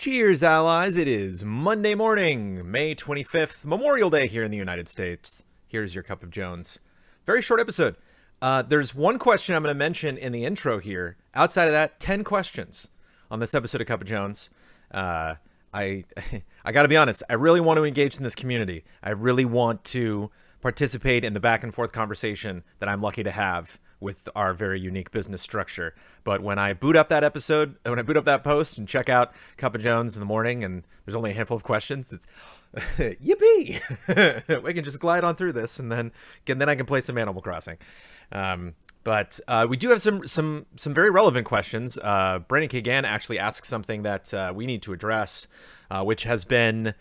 Cheers, allies. It is Monday morning, May 25th, Memorial Day here in the United States. Here's your Cup of Jones. Very short episode. There's one question I'm going to mention in the intro here. Outside of that, 10 questions on this episode of Cup of Jones. I got to be honest, I really want to engage in this community. I really want to participate in the back and forth conversation that I'm lucky to have with our very unique business structure. But when I boot up that episode, when I boot up that post and check out Cup of Jones in the morning and there's only a handful of questions, it's yippee! We can just glide on through this and then I can play some Animal Crossing. But we do have some very relevant questions. Brandon Kagan actually asked something that we need to address, which has been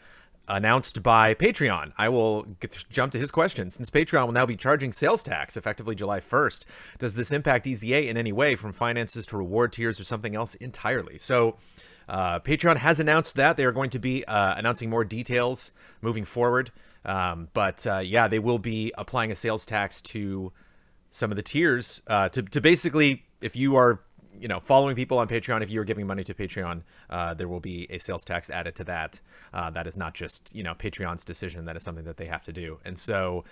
announced by Patreon. I will jump to his question. Since Patreon will now be charging sales tax effectively July 1st, does this impact EZA in any way, from finances to reward tiers or something else entirely? So Patreon has announced that they are going to be announcing more details moving forward. But they will be applying a sales tax to some of the tiers to basically, if you are following people on Patreon, if you're giving money to Patreon, there will be a sales tax added to that. That is not just, Patreon's decision. That is something that they have to do. And so,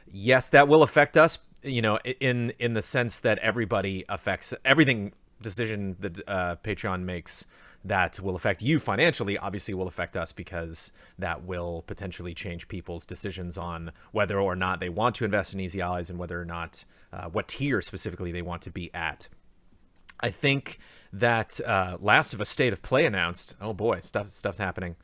yes, that will affect us, in the sense that everything decision that Patreon makes that will affect you financially, obviously will affect us, because that will potentially change people's decisions on whether or not they want to invest in Easy Allies and whether or not what tier specifically they want to be at. I think that Last of Us State of Play announced. Oh boy, stuff's happening.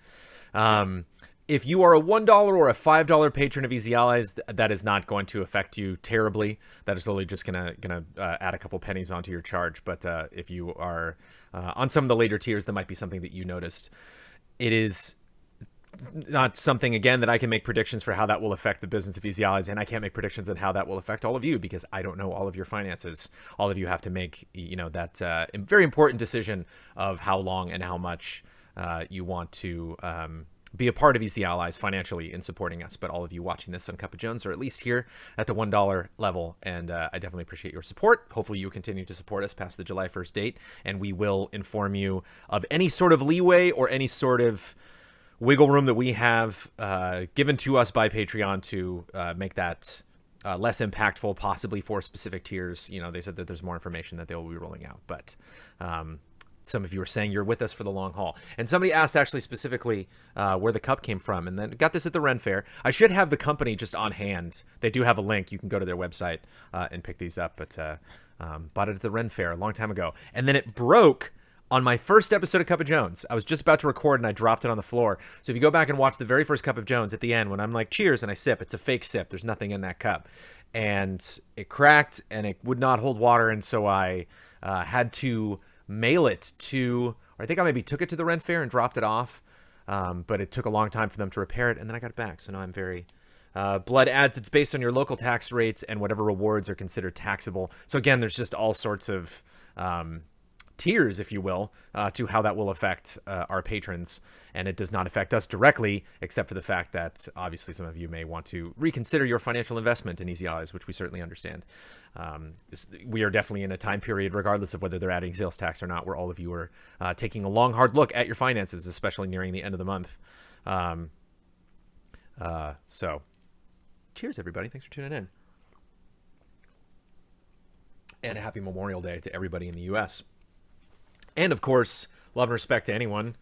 If you are a $1 or a $5 patron of Easy Allies, that is not going to affect you terribly. That is only just gonna add a couple pennies onto your charge. But if you are on some of the later tiers, that might be something that you noticed. It is not something, again, that I can make predictions for how that will affect the business of Easy Allies, and I can't make predictions on how that will affect all of you, because I don't know all of your finances. All of you have to make, that very important decision of how long and how much you want to be a part of Easy Allies financially in supporting us. But all of you watching this on Cup of Jones are at least here at the $1 level, and I definitely appreciate your support. Hopefully you continue to support us past the July 1st date, and we will inform you of any sort of leeway or any sort of wiggle room that we have given to us by Patreon to make that less impactful, possibly for specific tiers. They said that there's more information that they will be rolling out, but some of you are saying you're with us for the long haul. And somebody asked actually specifically where the cup came from, and then got this at the Ren Fair. I should have the company just on hand. They do have a link. You can go to their website and pick these up, but bought it at the Ren Fair a long time ago. And then it broke on my first episode of Cup of Jones. I was just about to record and I dropped it on the floor. So if you go back and watch the very first Cup of Jones, at the end when I'm like, cheers, and I sip, it's a fake sip. There's nothing in that cup. And it cracked and it would not hold water. And so I had to mail it to, or I think I maybe took it to the Ren Fair and dropped it off. But it took a long time for them to repair it. And then I got it back. So now I'm very... Blood adds, it's based on your local tax rates and whatever rewards are considered taxable. So again, there's just all sorts of... tiers, if you will, to how that will affect our patrons. And it does not affect us directly, except for the fact that obviously some of you may want to reconsider your financial investment in Easy Allies, which we certainly understand. We are definitely in a time period, regardless of whether they're adding sales tax or not, where all of you are taking a long, hard look at your finances, especially nearing the end of the month. So cheers, everybody. Thanks for tuning in. And a happy Memorial Day to everybody in the U.S. And, of course, love and respect to anyone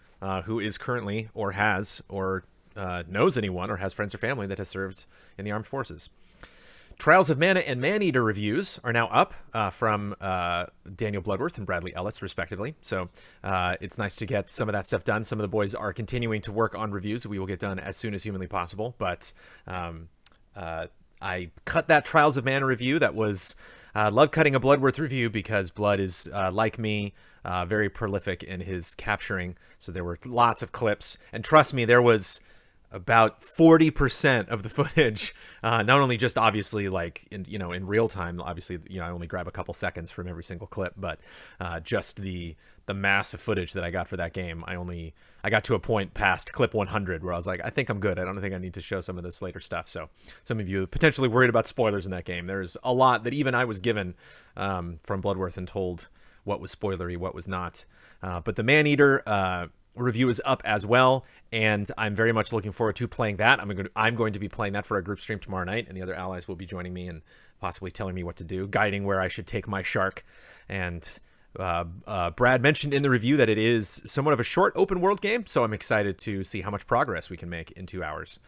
who is currently or has or knows anyone or has friends or family that has served in the armed forces. Trials of Mana and Maneater reviews are now up from Daniel Bloodworth and Bradley Ellis, respectively. So it's nice to get some of that stuff done. Some of the boys are continuing to work on reviews that we will get done as soon as humanly possible. But I cut that Trials of Mana review. That was... love cutting a Bloodworth review because Blood is, like me, very prolific in his capturing. So there were lots of clips. And trust me, there was about 40% of the footage, not only just obviously like in real time, obviously, I only grab a couple seconds from every single clip, but just the massive footage that I got for that game. I got to a point past clip 100 where I was like, I think I'm good. I don't think I need to show some of this later stuff. So some of you potentially worried about spoilers in that game. There's a lot that even I was given from Bloodworth and told what was spoilery, what was not. But the Maneater, review is up as well, and I'm very much looking forward to playing that. I'm going to be playing that for a group stream tomorrow night, and the other allies will be joining me and possibly telling me what to do, guiding where I should take my shark. And Brad mentioned in the review that it is somewhat of a short open world game, so I'm excited to see how much progress we can make in 2 hours.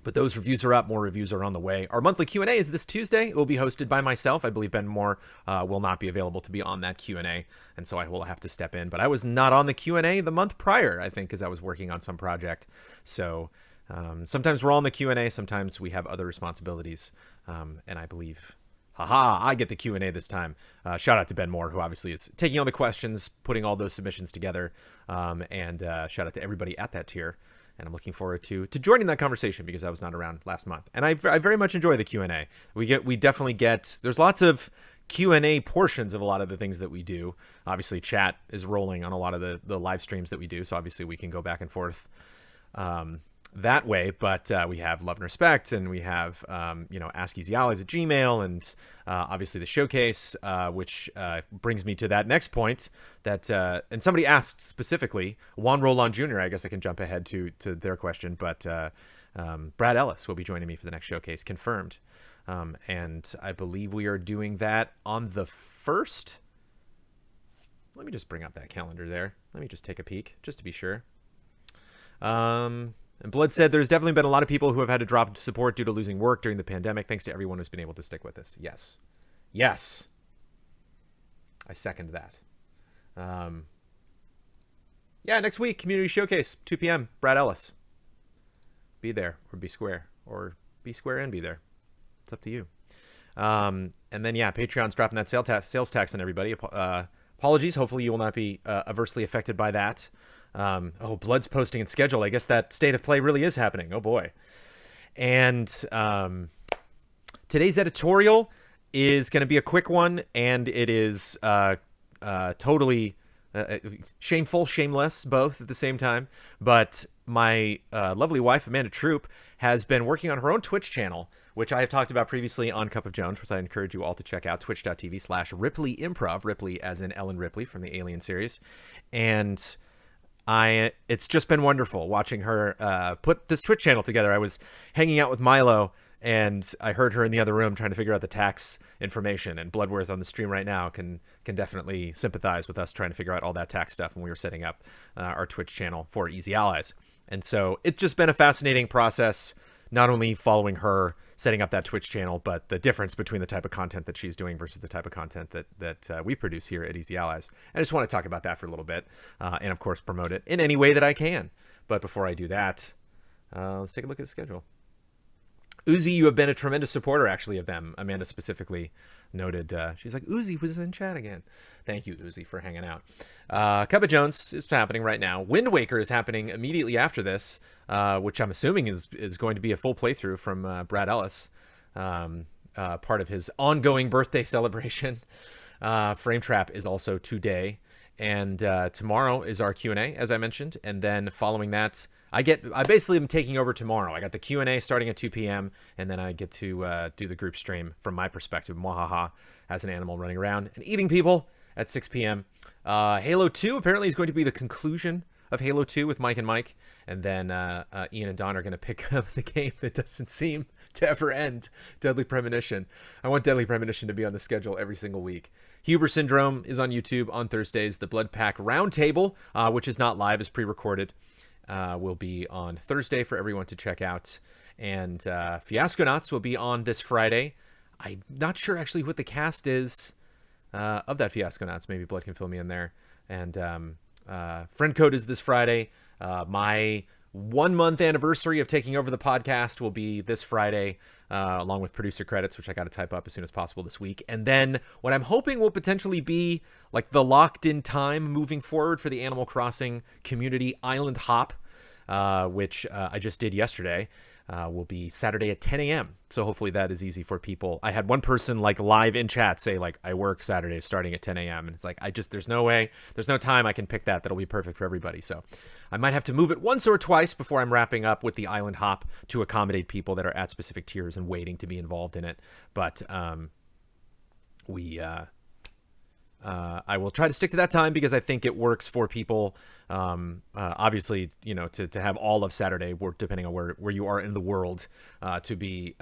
But those reviews are up. More reviews are on the way. Our monthly Q&A is this Tuesday. It will be hosted by myself. I believe Ben Moore will not be available to be on that Q&A, and so I will have to step in. But I was not on the Q&A the month prior, I think, because I was working on some project. So sometimes we're all in the Q&A. Sometimes we have other responsibilities, and I believe... I get the Q&A this time. Shout out to Ben Moore, who obviously is taking all the questions, putting all those submissions together, and shout out to everybody at that tier. And I'm looking forward to joining that conversation because I was not around last month. And I very much enjoy the Q&A. We definitely get, there's lots of Q&A portions of a lot of the things that we do. Obviously, chat is rolling on a lot of the live streams that we do. So obviously we can go back and forth that way, but we have Love and Respect, and we have Ask Easy Allies at Gmail, and obviously the showcase, which brings me to that next point that and somebody asked specifically, Juan Roland Jr. I guess I can jump ahead to their question, but Brad Ellis will be joining me for the next showcase, confirmed, and I believe we are doing that on the 1st. Let me just bring up that calendar there. Let me just take a peek just to be sure. And Blood said, there's definitely been a lot of people who have had to drop support due to losing work during the pandemic. Thanks to everyone who's been able to stick with us. Yes. Yes. I second that. Yeah, next week, Community Showcase, 2 p.m., Brad Ellis. Be there, or be square. Or be square and be there. It's up to you. And then, yeah, Patreon's dropping that sales tax on everybody. Apologies. Hopefully you will not be adversely affected by that. Blood's posting its schedule. I guess that state of play really is happening. Oh boy. And today's editorial is going to be a quick one, and it is totally shameful, shameless, both at the same time. But my lovely wife, Amanda Troop, has been working on her own Twitch channel, which I have talked about previously on Cup of Jones, which I encourage you all to check out, twitch.tv/Ripley Improv, Ripley as in Ellen Ripley from the Alien series. And it's just been wonderful watching her put this Twitch channel together. I was hanging out with Milo, and I heard her in the other room trying to figure out the tax information. And Bloodware's on the stream right now can definitely sympathize with us trying to figure out all that tax stuff when we were setting up our Twitch channel for Easy Allies. And so it's just been a fascinating process, not only following her setting up that Twitch channel, but the difference between the type of content that she's doing versus the type of content that we produce here at Easy Allies. I just want to talk about that for a little bit, and of course promote it in any way that I can. But before I do that, let's take a look at the schedule. Uzi, you have been a tremendous supporter, actually, of them. Amanda specifically noted. She's like, Uzi was in chat again. Thank you, Uzi, for hanging out. Cup of Jones is happening right now. Wind Waker is happening immediately after this, which I'm assuming is going to be a full playthrough from Brad Ellis, part of his ongoing birthday celebration. Frame Trap is also today. And tomorrow is our Q&A, as I mentioned. And then following that, I basically am taking over tomorrow. I got the Q&A starting at 2 p.m. and then I get to do the group stream from my perspective, Mwahaha, as an animal running around and eating people at 6 p.m. Halo 2 apparently is going to be the conclusion of Halo 2 with Mike and Mike. And then Ian and Don are going to pick up the game that doesn't seem to ever end, Deadly Premonition. I want Deadly Premonition to be on the schedule every single week. Huber Syndrome is on YouTube on Thursdays. The Blood Pack Roundtable, which is not live, is pre-recorded, will be on Thursday for everyone to check out. And Fiasconauts will be on this Friday. I'm not sure actually what the cast is of that Fiasconauts. Maybe Blood can fill me in there. And Friend Code is this Friday. My 1 month anniversary of taking over the podcast will be this Friday, along with producer credits, which I got to type up as soon as possible this week. And then what I'm hoping will potentially be like the locked in time moving forward for the Animal Crossing community Island Hop, which I just did yesterday, will be Saturday at 10 a.m. So hopefully that is easy for people. I had one person like live in chat say like, I work Saturday starting at 10 a.m. And it's like, there's no way, there's no time I can pick that'll be perfect for everybody. So I might have to move it once or twice before I'm wrapping up with the Island Hop to accommodate people that are at specific tiers and waiting to be involved in it. But I will try to stick to that time because I think it works for people. Obviously, to have all of Saturday, depending on where you are in the world, to be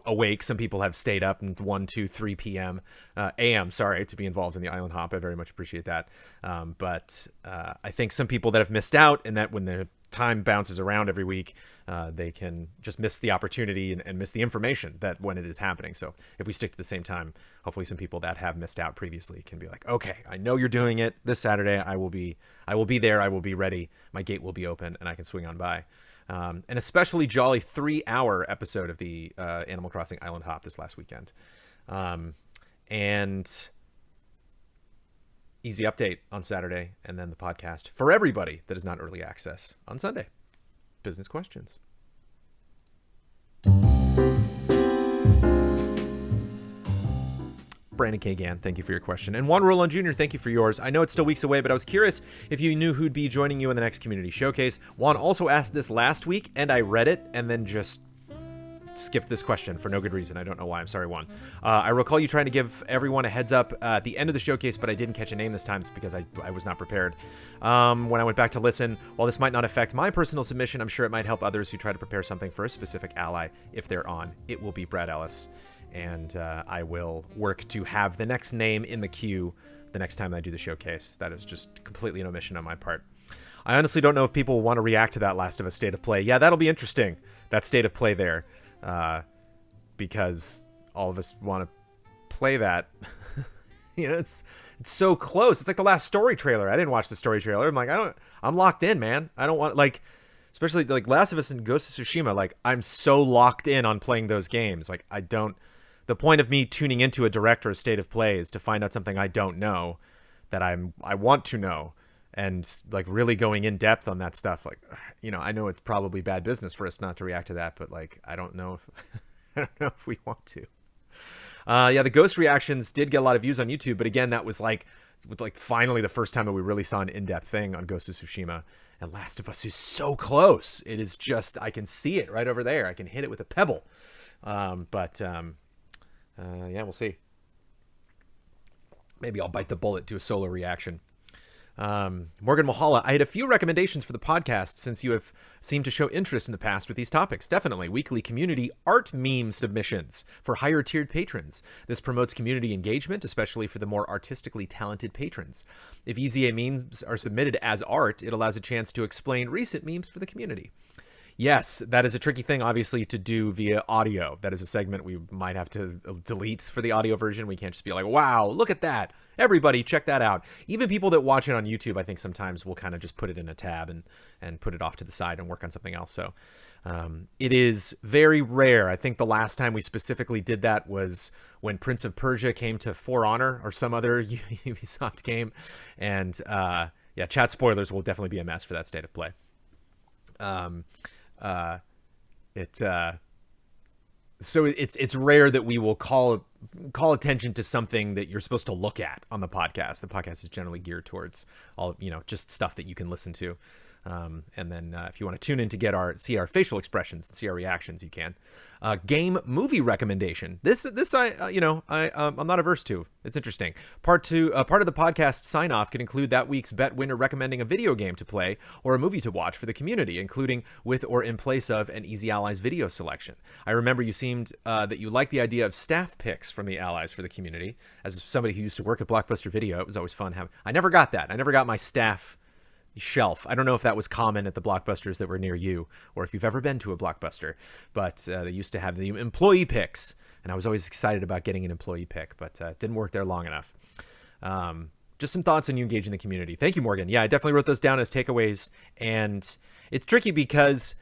awake. Some people have stayed up and 1, 2, 3 p.m. a.m. Sorry, to be involved in the island hop. I very much appreciate that. But I think some people that have missed out, and that when the time bounces around every week, they can just miss the opportunity and miss the information that when it is happening. So if we stick to the same time, hopefully some people that have missed out previously can be like, okay, I know you're doing it this Saturday. I will be there. I will be ready. My gate will be open and I can swing on by. An especially jolly 3-hour episode of the Animal Crossing Island Hop this last weekend. And easy update on Saturday, and then the podcast for everybody that is not early access on Sunday. Business questions. Brandon K. Gann, thank you for your question. And Juan Roland Jr., thank you for yours. I know it's still weeks away, but I was curious if you knew who'd be joining you in the next community showcase. Juan also asked this last week, and I read it and then just skipped this question for no good reason. I don't know why. I'm sorry, Juan. I recall you trying to give everyone a heads up at the end of the showcase, but I didn't catch a name this time. It's because I was not prepared. When I went back to listen, while this might not affect my personal submission, I'm sure it might help others who try to prepare something for a specific ally if they're on. It will be Brad Ellis. And I will work to have the next name in the queue the next time I do the showcase. That is just completely an omission on my part. I honestly don't know if people want to react to that Last of Us State of Play. Yeah, that'll be interesting, that State of Play there. Because all of us want to play that. It's so close. It's like the last story trailer. I didn't watch the story trailer. I'm like, I'm locked in, man. I don't want, especially like Last of Us and Ghost of Tsushima, I'm so locked in on playing those games. The point of me tuning into a direct or a State of Play is to find out something I don't know that I want to know, and really going in depth on that stuff. I know it's probably bad business for us not to react to that, but I don't know if I don't know if we want to. The Ghost reactions did get a lot of views on YouTube, but again, that was finally the first time that we really saw an in-depth thing on Ghost of Tsushima. And Last of Us is so close. It is just, I can see it right over there. I can hit it with a pebble. We'll see. Maybe I'll bite the bullet, do a solo reaction. Morgan Mahala, I had a few recommendations for the podcast since you have seemed to show interest in the past with these topics. Definitely. Weekly community art meme submissions for higher tiered patrons. This promotes community engagement, especially for the more artistically talented patrons. If EZA memes are submitted as art, it allows a chance to explain recent memes for the community. Yes, that is a tricky thing, obviously, to do via audio. That is a segment we might have to delete for the audio version. We can't just be like, wow, look at that. Everybody, check that out. Even people that watch it on YouTube, I think sometimes will kind of just put it in a tab and put it off to the side and work on something else. So it is very rare. I think the last time we specifically did that was when Prince of Persia came to For Honor or some other Ubisoft game. And chat spoilers will definitely be a mess for that State of Play. So it's rare that we will call attention to something that you're supposed to look at on the podcast. The podcast is generally geared towards all, just stuff that you can listen to. And then if you want to tune in to see our facial expressions and see our reactions, you can. Game movie recommendation. This I'm not averse to. It's interesting. Part of the podcast sign off could include that week's bet winner recommending a video game to play or a movie to watch for the community, including with or in place of an Easy Allies video selection. I remember you seemed that you liked the idea of staff picks from the allies for the community. As somebody who used to work at Blockbuster Video, it was always fun having. I never got that. I never got my staff shelf. I don't know if that was common at the Blockbusters that were near you, or if you've ever been to a Blockbuster, but they used to have the employee picks, and I was always excited about getting an employee pick, but it didn't work there long enough. Just some thoughts on you engaging the community. Thank you, Morgan. Yeah, I definitely wrote those down as takeaways, and it's tricky because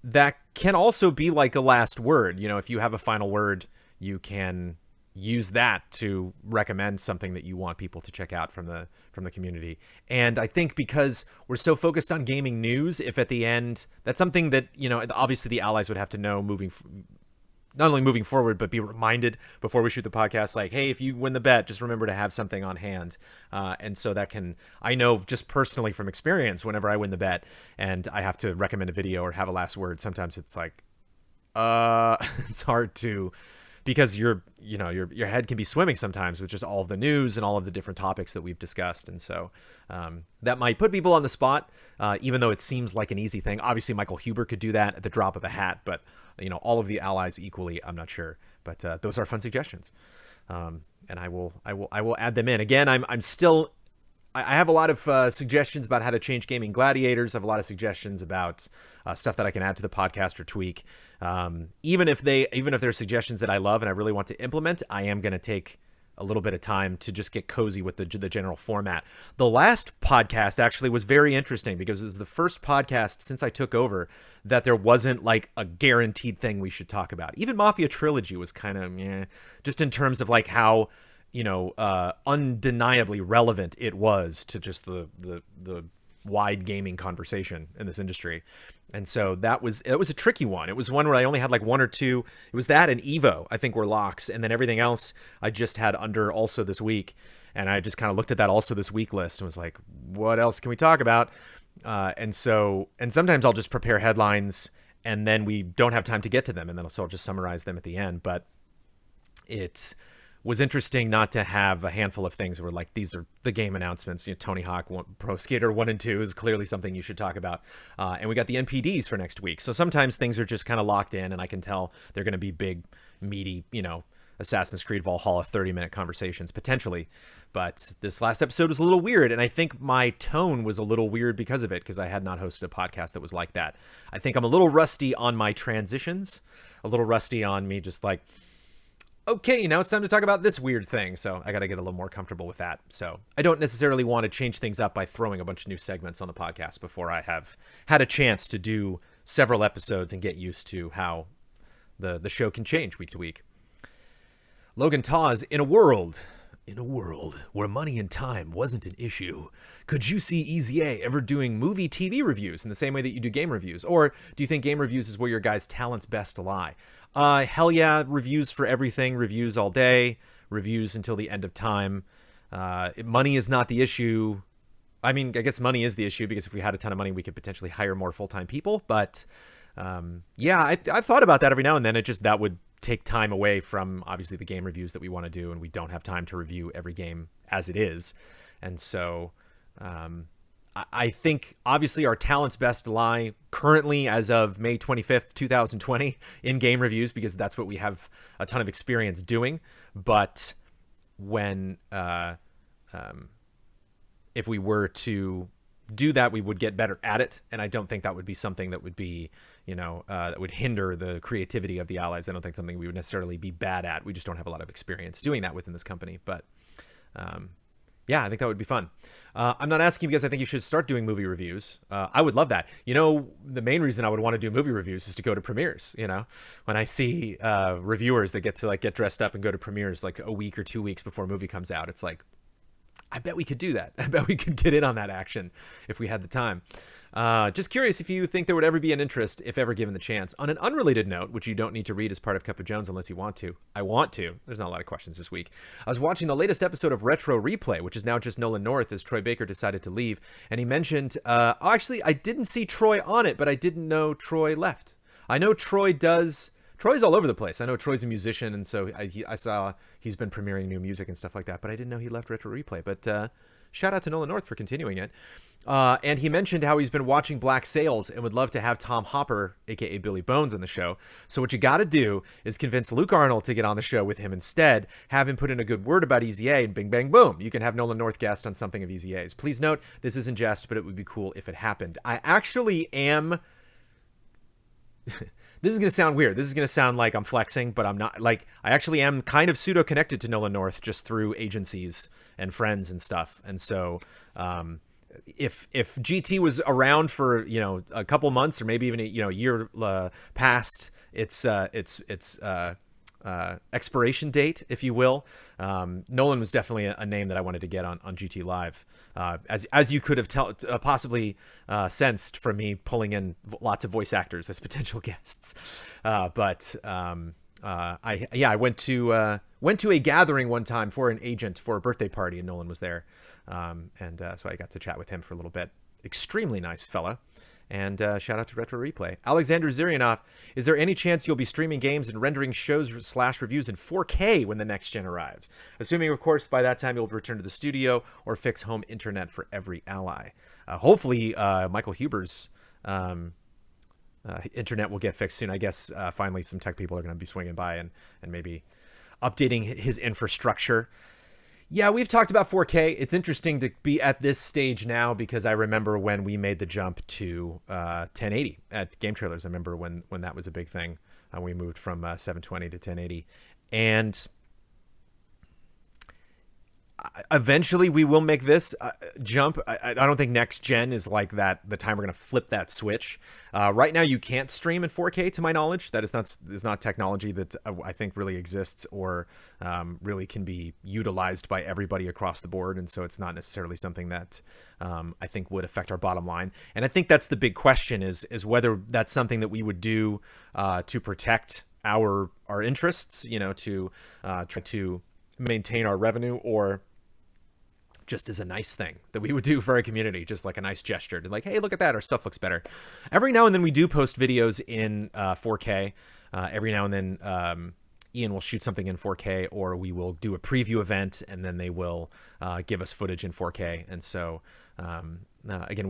that can also be like a last word. If you have a final word, you can use that to recommend something that you want people to check out from the community. And I think because we're so focused on gaming news, if at the end, that's something that, obviously the allies would have to know not only moving forward, but be reminded before we shoot the podcast, like, hey, if you win the bet, just remember to have something on hand. And so I know just personally from experience, whenever I win the bet and I have to recommend a video or have a last word, sometimes it's like, it's hard to, because your head can be swimming sometimes with just all of the news and all of the different topics that we've discussed. And so that might put people on the spot, even though it seems like an easy thing. Obviously, Michael Huber could do that at the drop of a hat, but all of the allies equally, I'm not sure. But those are fun suggestions, and I will add them in. Again, I'm still. I have a lot of suggestions about how to change gaming gladiators. I have a lot of suggestions about stuff that I can add to the podcast or tweak. Even if they're suggestions that I love and I really want to implement, I am going to take a little bit of time to just get cozy with the general format. The last podcast actually was very interesting because it was the first podcast since I took over that there wasn't like a guaranteed thing we should talk about. Even Mafia Trilogy was kind of just in terms of like how undeniably relevant it was to just the wide gaming conversation in this industry. And so it was a tricky one. It was one where I only had like one or two. It was that and Evo, I think, were locks. And then everything else I just had under also this week. And I just kind of looked at that also this week list and was like, what else can we talk about? And sometimes I'll just prepare headlines and then we don't have time to get to them. And then so I'll just summarize them at the end. But it was interesting not to have a handful of things where like these are the game announcements. Tony Hawk Pro Skater 1 and 2 is clearly something you should talk about. And we got the NPDs for next week. So sometimes things are just kind of locked in and I can tell they're going to be big, meaty, Assassin's Creed Valhalla 30-minute conversations potentially. But this last episode was a little weird. And I think my tone was a little weird because of it, because I had not hosted a podcast that was like that. I think I'm a little rusty on my transitions, a little rusty on me just like, okay, now it's time to talk about this weird thing. So I got to get a little more comfortable with that. So I don't necessarily want to change things up by throwing a bunch of new segments on the podcast before I have had a chance to do several episodes and get used to how the show can change week to week. Logan Tawes, in a world where money and time wasn't an issue, could you see Easy A ever doing movie TV reviews in the same way that you do game reviews? Or do you think game reviews is where your guys' talents best lie? Hell yeah, reviews for everything, reviews all day, reviews until the end of time. Money is not the issue. I mean, I guess money is the issue because if we had a ton of money, we could potentially hire more full-time people. But yeah, I've thought about that every now and then. That would take time away from obviously the game reviews that we want to do, and we don't have time to review every game as it is. And so I think obviously our talents best lie currently as of May 25th, 2020 in game reviews, because that's what we have a ton of experience doing. But when if we were to do that, we would get better at it. And I don't think that would be something that would be, that would hinder the creativity of the allies. I don't think something we would necessarily be bad at. We just don't have a lot of experience doing that within this company. But yeah, I think that would be fun. I'm not asking because I think you should start doing movie reviews. I would love that. The main reason I would want to do movie reviews is to go to premieres. When I see reviewers that get to like get dressed up and go to premieres like a week or 2 weeks before a movie comes out, it's like, I bet we could do that. I bet we could get in on that action if we had the time. Just curious if you think there would ever be an interest, if ever given the chance. On an unrelated note, which you don't need to read as part of Cup of Jones unless you want to. I want to. There's not a lot of questions this week. I was watching the latest episode of Retro Replay, which is now just Nolan North as Troy Baker decided to leave. And he mentioned, actually, I didn't see Troy on it, but I didn't know Troy left. I know Troy's all over the place. I know Troy's a musician, and so I saw he's been premiering new music and stuff like that, but I didn't know he left Retro Replay. But shout out to Nolan North for continuing it. And he mentioned how he's been watching Black Sails and would love to have Tom Hopper, a.k.a. Billy Bones, on the show. So what you got to do is convince Luke Arnold to get on the show with him instead, have him put in a good word about Easy A, and bing, bang, boom. You can have Nolan North guest on something of Easy A's. Please note, this isn't jest, but it would be cool if it happened. I actually am... This is going to sound weird. This is going to sound like I'm flexing, but I'm not. Like, I actually am kind of pseudo-connected to Nolan North just through agencies and friends and stuff. And so if GT was around for, a couple months or maybe even, a year past its expiration date, if you will, Nolan was definitely a name that I wanted to get on GT Live. As you could have possibly sensed from me pulling in lots of voice actors as potential guests. I went to a gathering one time for an agent for a birthday party, and Nolan was there. So I got to chat with him for a little bit. Extremely nice fella. And shout out to Retro Replay. Alexander Zirianov, is there any chance you'll be streaming games and rendering shows/reviews in 4K when the next gen arrives? Assuming, of course, by that time you'll return to the studio or fix home internet for every ally. Hopefully, Michael Huber's internet will get fixed soon. I guess finally some tech people are going to be swinging by and maybe updating his infrastructure. Yeah, we've talked about 4K. It's interesting to be at this stage now because I remember when we made the jump to 1080 at Game Trailers. I remember when that was a big thing. We moved from 720 to 1080. And eventually we will make this jump. I don't think next gen is like that, the time we're going to flip that switch. Right now you can't stream in 4K to my knowledge. That is not technology that I think really exists or really can be utilized by everybody across the board. And so it's not necessarily something that I think would affect our bottom line. And I think that's the big question is whether that's something that we would do to protect our interests, to try to maintain our revenue, or just as a nice thing that we would do for our community, just like a nice gesture to like, hey, look at that, our stuff looks better. Every now and then we do post videos in 4K. Every now and then Ian will shoot something in 4K, or we will do a preview event and then they will give us footage in 4K. And so again,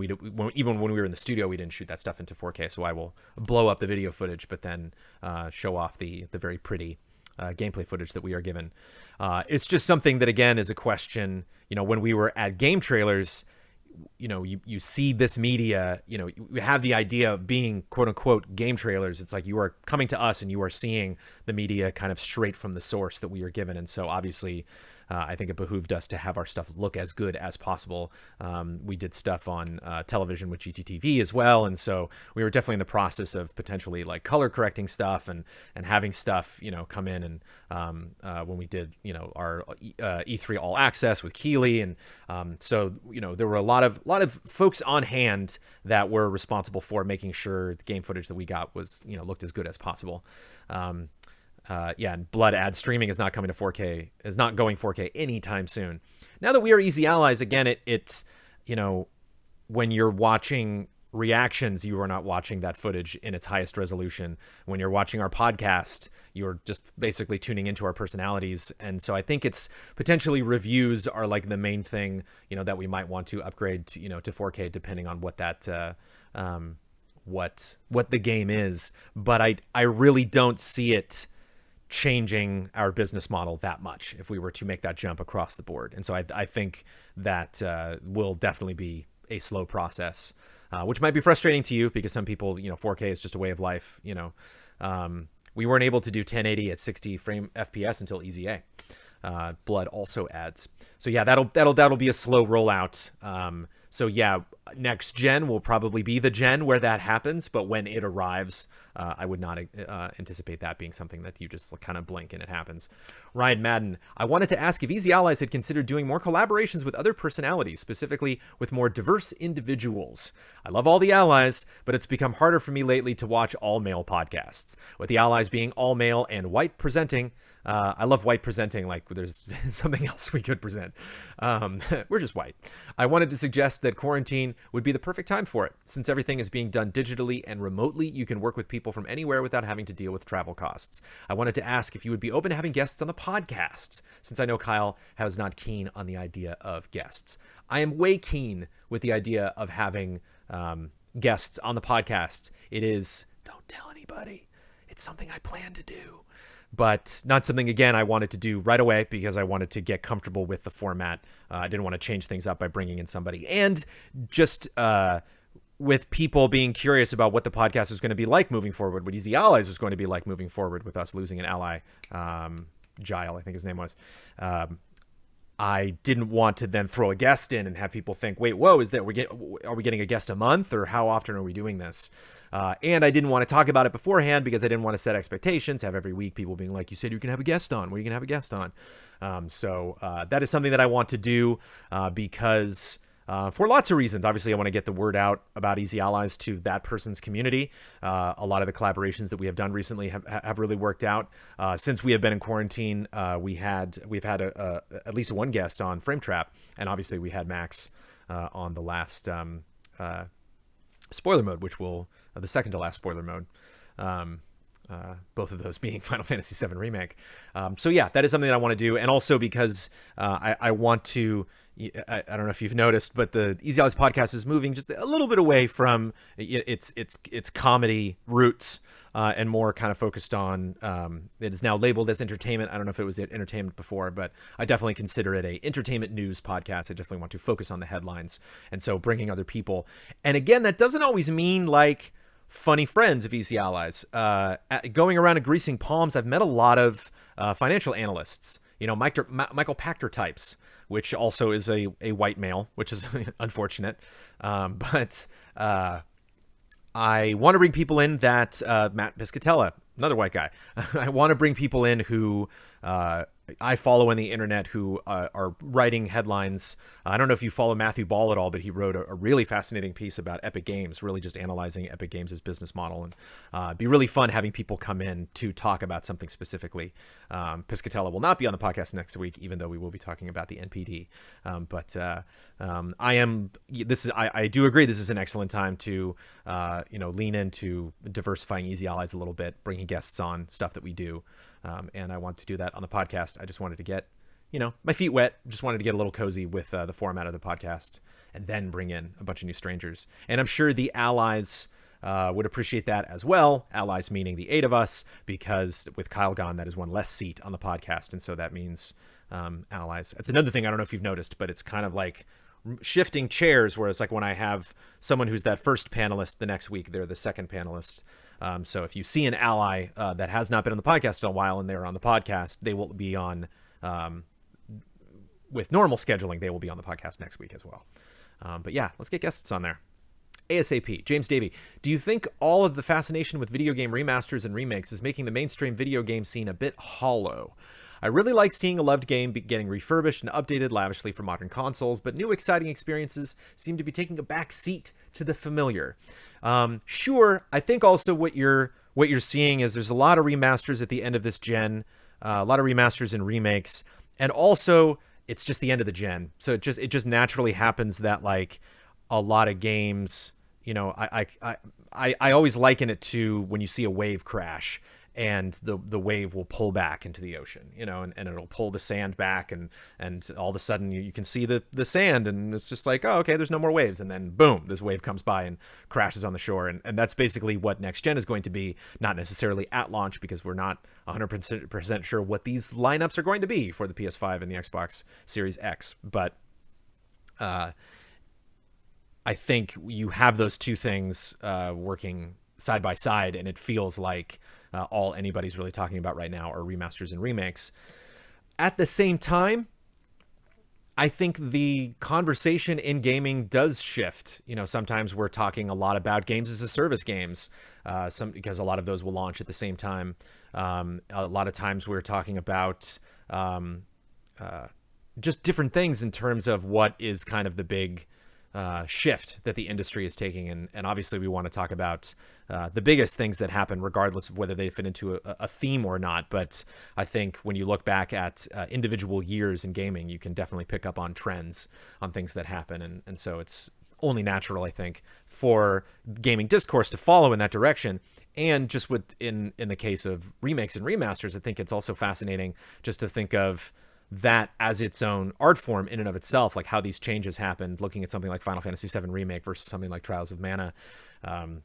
even when we were in the studio, we didn't shoot that stuff into 4K. So I will blow up the video footage, but then show off the very pretty gameplay footage that we are given. It's just something that, again, is a question, when we were at Game Trailers, you see this media, you have the idea of being quote unquote game trailers. It's like you are coming to us and you are seeing the media kind of straight from the source that we are given. And so obviously, I think it behooved us to have our stuff look as good as possible. We did stuff on television with GTTV as well, and so we were definitely in the process of potentially like color correcting stuff and having stuff come in. And when we did our E3 All Access with Keighley, and so there were a lot of folks on hand that were responsible for making sure the game footage that we got was looked as good as possible. And Blood ad streaming is not coming to 4K, is not going 4K anytime soon. Now that we are Easy Allies, again, it's when you're watching reactions, you are not watching that footage in its highest resolution. When you're watching our podcast, you're just basically tuning into our personalities. And so I think it's potentially reviews are like the main thing, that we might want to upgrade to, to 4K, depending on what that, what the game is. But I really don't see it changing our business model that much if we were to make that jump across the board. And so I think that will definitely be a slow process, which might be frustrating to you because some people, 4K is just a way of life. We weren't able to do 1080 at 60 frame FPS until Easy A. Blood also adds. So yeah, that'll be a slow rollout. So yeah, next gen will probably be the gen where that happens, but when it arrives, I would not anticipate that being something that you just kind of blink and it happens. Ryan Madden, I wanted to ask if Easy Allies had considered doing more collaborations with other personalities, specifically with more diverse individuals. I love all the allies, but it's become harder for me lately to watch all male podcasts. With the allies being all male and white presenting, I love white presenting, like there's something else we could present. We're just white. I wanted to suggest that quarantine would be the perfect time for it. Since everything is being done digitally and remotely, you can work with people from anywhere without having to deal with travel costs. I wanted to ask if you would be open to having guests on the podcast, since I know Kyle was not keen on the idea of guests. I am way keen with the idea of having guests on the podcast. It is, don't tell anybody, it's something I plan to do. But not something, again, I wanted to do right away because I wanted to get comfortable with the format. I didn't want to change things up by bringing in somebody. And just with people being curious about what the podcast was going to be like moving forward, what Easy Allies was going to be like moving forward with us losing an ally, Gile, I think his name was. I didn't want to then throw a guest in and have people think, wait, whoa, are we getting a guest a month, or how often are we doing this? And I didn't want to talk about it beforehand because I didn't want to set expectations, have every week people being like, you said you can have a guest on. When are you going to have a guest on? So that is something that I want to do because for lots of reasons. Obviously, I want to get the word out about Easy Allies to that person's community. A lot of the collaborations that we have done recently have really worked out. Since we have been in quarantine, we've had at least one guest on Frame Trap, and obviously we had Max on the last spoiler mode, which will the second to last spoiler mode. Um, both of those being Final Fantasy VII Remake. So yeah, that is something that I want to do, and also because I want to. I don't know if you've noticed, but the Easy Allies podcast is moving just a little bit away from its comedy roots. And more kind of focused on, it is now labeled as entertainment. I don't know if it was entertainment before, but I definitely consider it a entertainment news podcast. I definitely want to focus on the headlines. And so bringing other people. And again, that doesn't always mean like funny friends of Easy Allies. Going around and greasing palms, I've met a lot of financial analysts, Michael Pachter types, which also is a white male, which is unfortunate. But I want to bring people in that Matt Piscatella, another white guy. I want to bring people in who I follow on the internet who are writing headlines. I don't know if you follow Matthew Ball at all, but he wrote a really fascinating piece about Epic Games, really just analyzing Epic Games' business model. And it'd be really fun having people come in to talk about something specifically. Piscatella will not be on the podcast next week, even though we will be talking about the NPD. I do agree this is an excellent time to lean into diversifying Easy Allies a little bit, bringing guests on, stuff that we do. And I want to do that on the podcast. I just wanted to get, my feet wet. Just wanted to get a little cozy with the format of the podcast and then bring in a bunch of new strangers. And I'm sure the allies would appreciate that as well. Allies meaning the 8 of us, because with Kyle gone, that is one less seat on the podcast. And so that means allies. It's another thing I don't know if you've noticed, but it's kind of like shifting chairs, where it's like when I have someone who's that first panelist, the next week they're the second panelist. So if you see an ally that has not been on the podcast in a while and they're on the podcast, they will be on, with normal scheduling, they will be on the podcast next week as well. But yeah, let's get guests on there. ASAP, James Davey. Do you think all of the fascination with video game remasters and remakes is making the mainstream video game scene a bit hollow? I really like seeing a loved game getting refurbished and updated lavishly for modern consoles, but new exciting experiences seem to be taking a back seat to the familiar. Sure, I think also what you're seeing is there's a lot of remasters at the end of this gen, a lot of remasters and remakes, and also it's just the end of the gen. So it just naturally happens that like a lot of games, I always liken it to when you see a wave crash. And the wave will pull back into the ocean, and it'll pull the sand back, and all of a sudden you can see the sand, and it's just like, oh, okay, there's no more waves. And then boom, this wave comes by and crashes on the shore. And that's basically what next gen is going to be, not necessarily at launch, because we're not 100% sure what these lineups are going to be for the PS5 and the Xbox Series X. But I think you have those two things working side by side, and it feels like all anybody's really talking about right now are remasters and remakes. At the same time, I think the conversation in gaming does shift. Sometimes we're talking a lot about games as a service games, because a lot of those will launch at the same time. A lot of times we're talking about just different things in terms of what is kind of the big shift that the industry is taking. And obviously we want to talk about the biggest things that happen, regardless of whether they fit into a theme or not. But I think when you look back at individual years in gaming, you can definitely pick up on trends, on things that happen. And so it's only natural, I think, for gaming discourse to follow in that direction. And just in the case of remakes and remasters, I think it's also fascinating just to think of that as its own art form in and of itself, like how these changes happened, looking at something like Final Fantasy VII Remake versus something like Trials of Mana,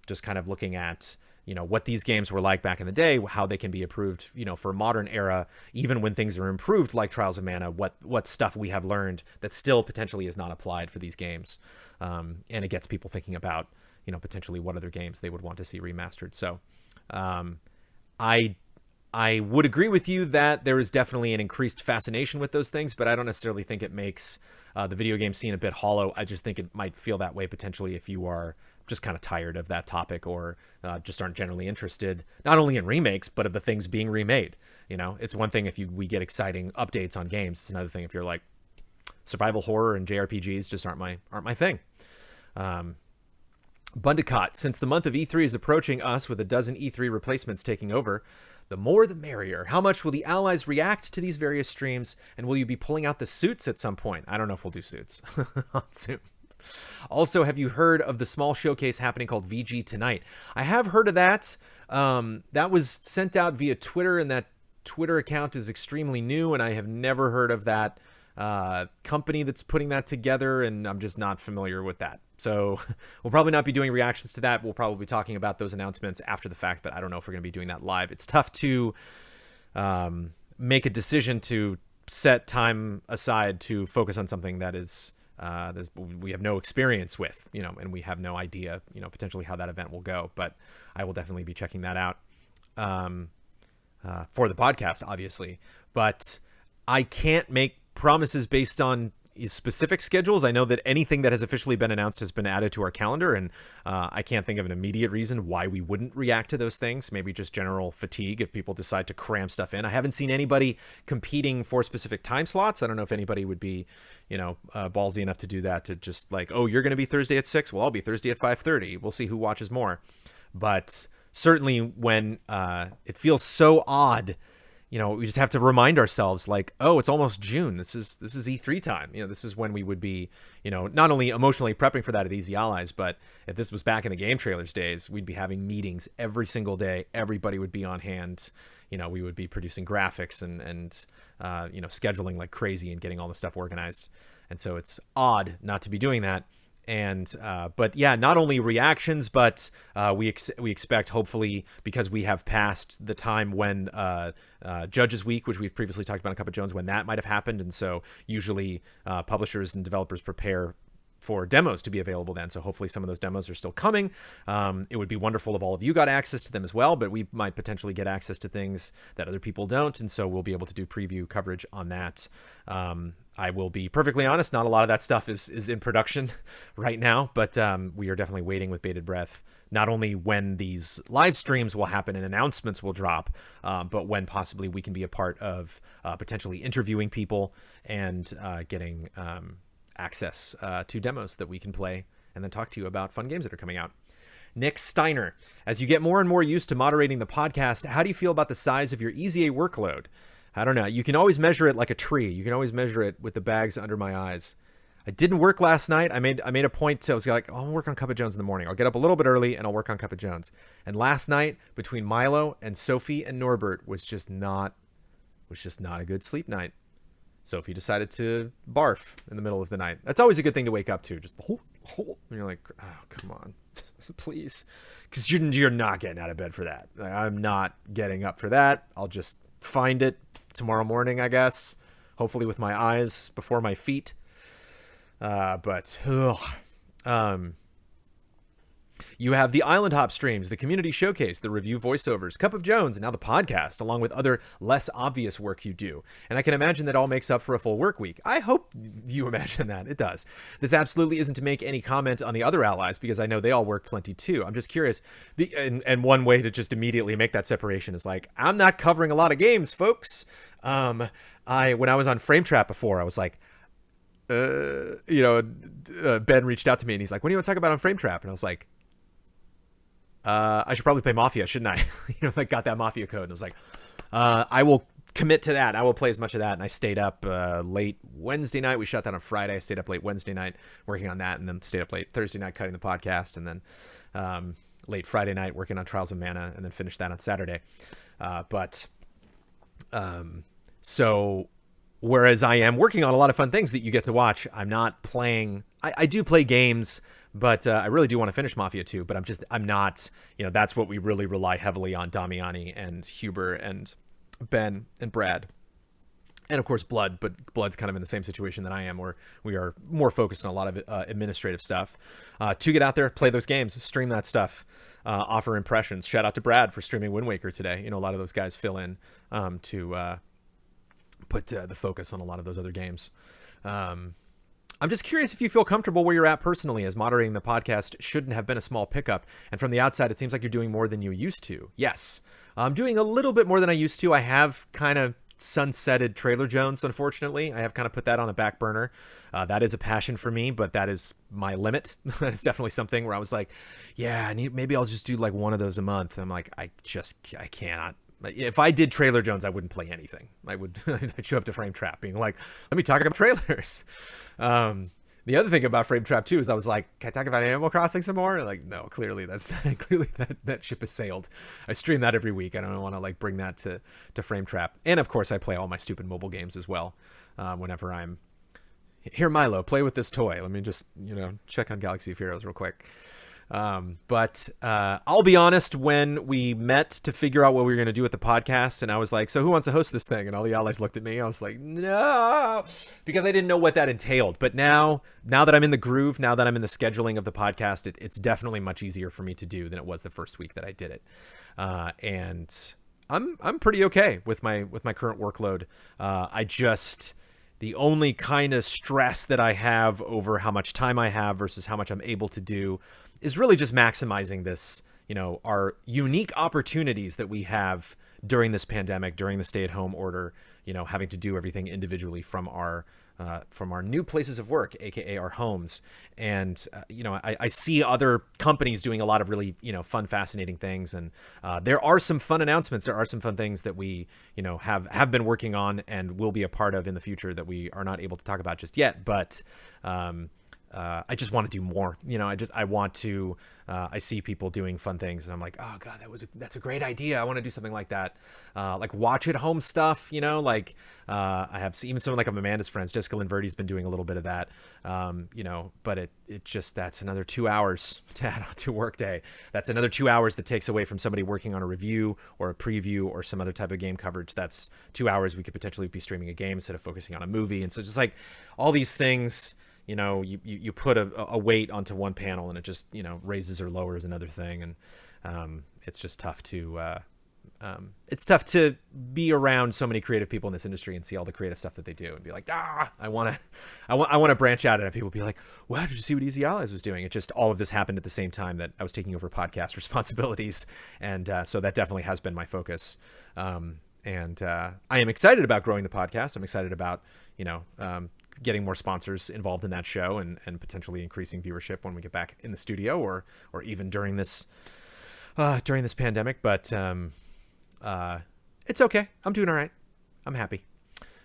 just kind of looking at, what these games were like back in the day, how they can be improved, for a modern era, even when things are improved like Trials of Mana, what stuff we have learned that still potentially is not applied for these games. And it gets people thinking about, potentially what other games they would want to see remastered. So I would agree with you that there is definitely an increased fascination with those things, but I don't necessarily think it makes the video game scene a bit hollow. I just think it might feel that way potentially if you are just kind of tired of that topic, or just aren't generally interested, not only in remakes, but of the things being remade. It's one thing if we get exciting updates on games. It's another thing if you're like, survival horror and JRPGs just aren't my thing. Bundicott, since the month of E3 is approaching us with a dozen E3 replacements taking over, the more the merrier. How much will the allies react to these various streams, and will you be pulling out the suits at some point? I don't know if we'll do suits on Zoom. Also, have you heard of the small showcase happening called VG Tonight? I have heard of that. That was sent out via Twitter, and that Twitter account is extremely new, and I have never heard of that company that's putting that together, and I'm just not familiar with that. So we'll probably not be doing reactions to that. We'll probably be talking about those announcements after the fact, but I don't know if we're going to be doing that live. It's tough to make a decision to set time aside to focus on something that is we have no experience with, and we have no idea, potentially how that event will go. But I will definitely be checking that out for the podcast, obviously. But I can't make promises based on specific schedules. I know that anything that has officially been announced has been added to our calendar, and I can't think of an immediate reason why we wouldn't react to those things. Maybe just general fatigue if people decide to cram stuff in. I haven't seen anybody competing for specific time slots. I don't know if anybody would be, ballsy enough to do that, to just like, oh, you're going to be Thursday at 6. Well, I'll be Thursday at 5:30. We'll see who watches more. But certainly when it feels so odd, we just have to remind ourselves, like, oh, it's almost June. This is E3 time. This is when we would be, not only emotionally prepping for that at Easy Allies, but if this was back in the Game Trailers days, we'd be having meetings every single day. Everybody would be on hand. We would be producing graphics and scheduling like crazy and getting all the stuff organized. And so it's odd not to be doing that. And but yeah, not only reactions, but we expect, hopefully, because we have passed the time when Judges Week, which we've previously talked about on Cup of Jones, when that might have happened. And so usually publishers and developers prepare for demos to be available then. So hopefully some of those demos are still coming. It would be wonderful if all of you got access to them as well, but we might potentially get access to things that other people don't. And so we'll be able to do preview coverage on that. I will be perfectly honest, not a lot of that stuff is in production right now, but we are definitely waiting with bated breath, not only when these live streams will happen and announcements will drop, but when possibly we can be a part of potentially interviewing people and getting access to demos that we can play and then talk to you about fun games that are coming out. Nick Steiner, as you get more and more used to moderating the podcast, how do you feel about the size of your EZA workload? I don't know. You can always measure it like a tree. You can always measure it with the bags under my eyes. I didn't work last night. I made a point to, I was like, oh, I'll work on Cup of Jones in the morning. I'll get up a little bit early and I'll work on Cup of Jones. And last night, between Milo and Sophie and Norbert, was just not a good sleep night. Sophie decided to barf in the middle of the night. That's always a good thing to wake up to. Just and you're like, oh, come on, please, because you're not getting out of bed for that. Like, I'm not getting up for that. I'll just find it tomorrow morning, I guess. Hopefully with my eyes before my feet. You have the Island Hop streams, the community showcase, the review voiceovers, Cup of Jones, and now the podcast, along with other less obvious work you do. And I can imagine that all makes up for a full work week. I hope you imagine that. It does. This absolutely isn't to make any comment on the other allies, because I know they all work plenty too. I'm just curious. And one way to just immediately make that separation is like, I'm not covering a lot of games, folks. When I was on Frame Trap before, I was like, Ben reached out to me and he's like, what do you want to talk about on Frame Trap? And I was like, I should probably play Mafia, shouldn't I? I got that Mafia code and I was like, I will commit to that. I will play as much of that. And I stayed up late Wednesday night. We shot that on Friday. I stayed up late Wednesday night working on that, and then stayed up late Thursday night cutting the podcast, and then late Friday night working on Trials of Mana, and then finished that on Saturday. So whereas I am working on a lot of fun things that you get to watch, I'm not playing. I do play games, but I really do want to finish Mafia 2, but I'm not, that's what we really rely heavily on, Damiani and Huber and Ben and Brad. And of course Blood, but Blood's kind of in the same situation that I am, where we are more focused on a lot of administrative stuff. To get out there, play those games, stream that stuff, offer impressions. Shout out to Brad for streaming Wind Waker today. A lot of those guys fill in to put the focus on a lot of those other games. I'm just curious if you feel comfortable where you're at personally, as moderating the podcast shouldn't have been a small pickup. And from the outside, it seems like you're doing more than you used to. Yes, I'm doing a little bit more than I used to. I have kind of sunsetted Trailer Jones, unfortunately. I have kind of put that on a back burner. That is a passion for me, but that is my limit. That is definitely something where I was like, yeah, maybe I'll just do like one of those a month. I'm like, I cannot. If I did Trailer Jones, I wouldn't play anything. I'd show up to Frame Trap being like, let me talk about trailers. The other thing about Frame Trap 2 is I was like, can I talk about Animal Crossing some more? And like, no, clearly clearly that ship has sailed. I stream that every week. I don't want to like bring that to Frame Trap. And of course I play all my stupid mobile games as well. Whenever I'm here, Milo, play with this toy. Let me just, check on Galaxy of Heroes real quick. But I'll be honest, when we met to figure out what we were going to do with the podcast, and I was like, so who wants to host this thing? And all the allies looked at me. I was like, no, because I didn't know what that entailed. But now that I'm in the groove, now that I'm in the scheduling of the podcast, it's definitely much easier for me to do than it was the first week that I did it. And I'm pretty okay with my current workload. The only kind of stress that I have over how much time I have versus how much I'm able to do is really just maximizing this, our unique opportunities that we have during this pandemic, during the stay-at-home order, having to do everything individually from our new places of work, aka our homes. And I see other companies doing a lot of really fun, fascinating things, and there are some fun announcements. There are some fun things that we have been working on and will be a part of in the future that we are not able to talk about just yet. But I just want to do more. I want to. I see people doing fun things, and I'm like, oh god, that's a great idea. I want to do something like that, like watch at home stuff. I have even some like Amanda's friends, Jessica Lynn Verdi's been doing a little bit of that. But it just, that's another 2 hours to add on to workday. That's another 2 hours that takes away from somebody working on a review or a preview or some other type of game coverage. That's 2 hours we could potentially be streaming a game instead of focusing on a movie. And so just like all these things. You put a weight onto one panel and it just, raises or lowers another thing. And it's just tough to be around so many creative people in this industry and see all the creative stuff that they do and be like, I want to branch out, and have people be like, wow, did you see what Easy Allies was doing? It just, all of this happened at the same time that I was taking over podcast responsibilities. And so that definitely has been my focus. And I am excited about growing the podcast. I'm excited about, getting more sponsors involved in that show and potentially increasing viewership when we get back in the studio or even during this pandemic. But it's okay. I'm doing all right. I'm happy.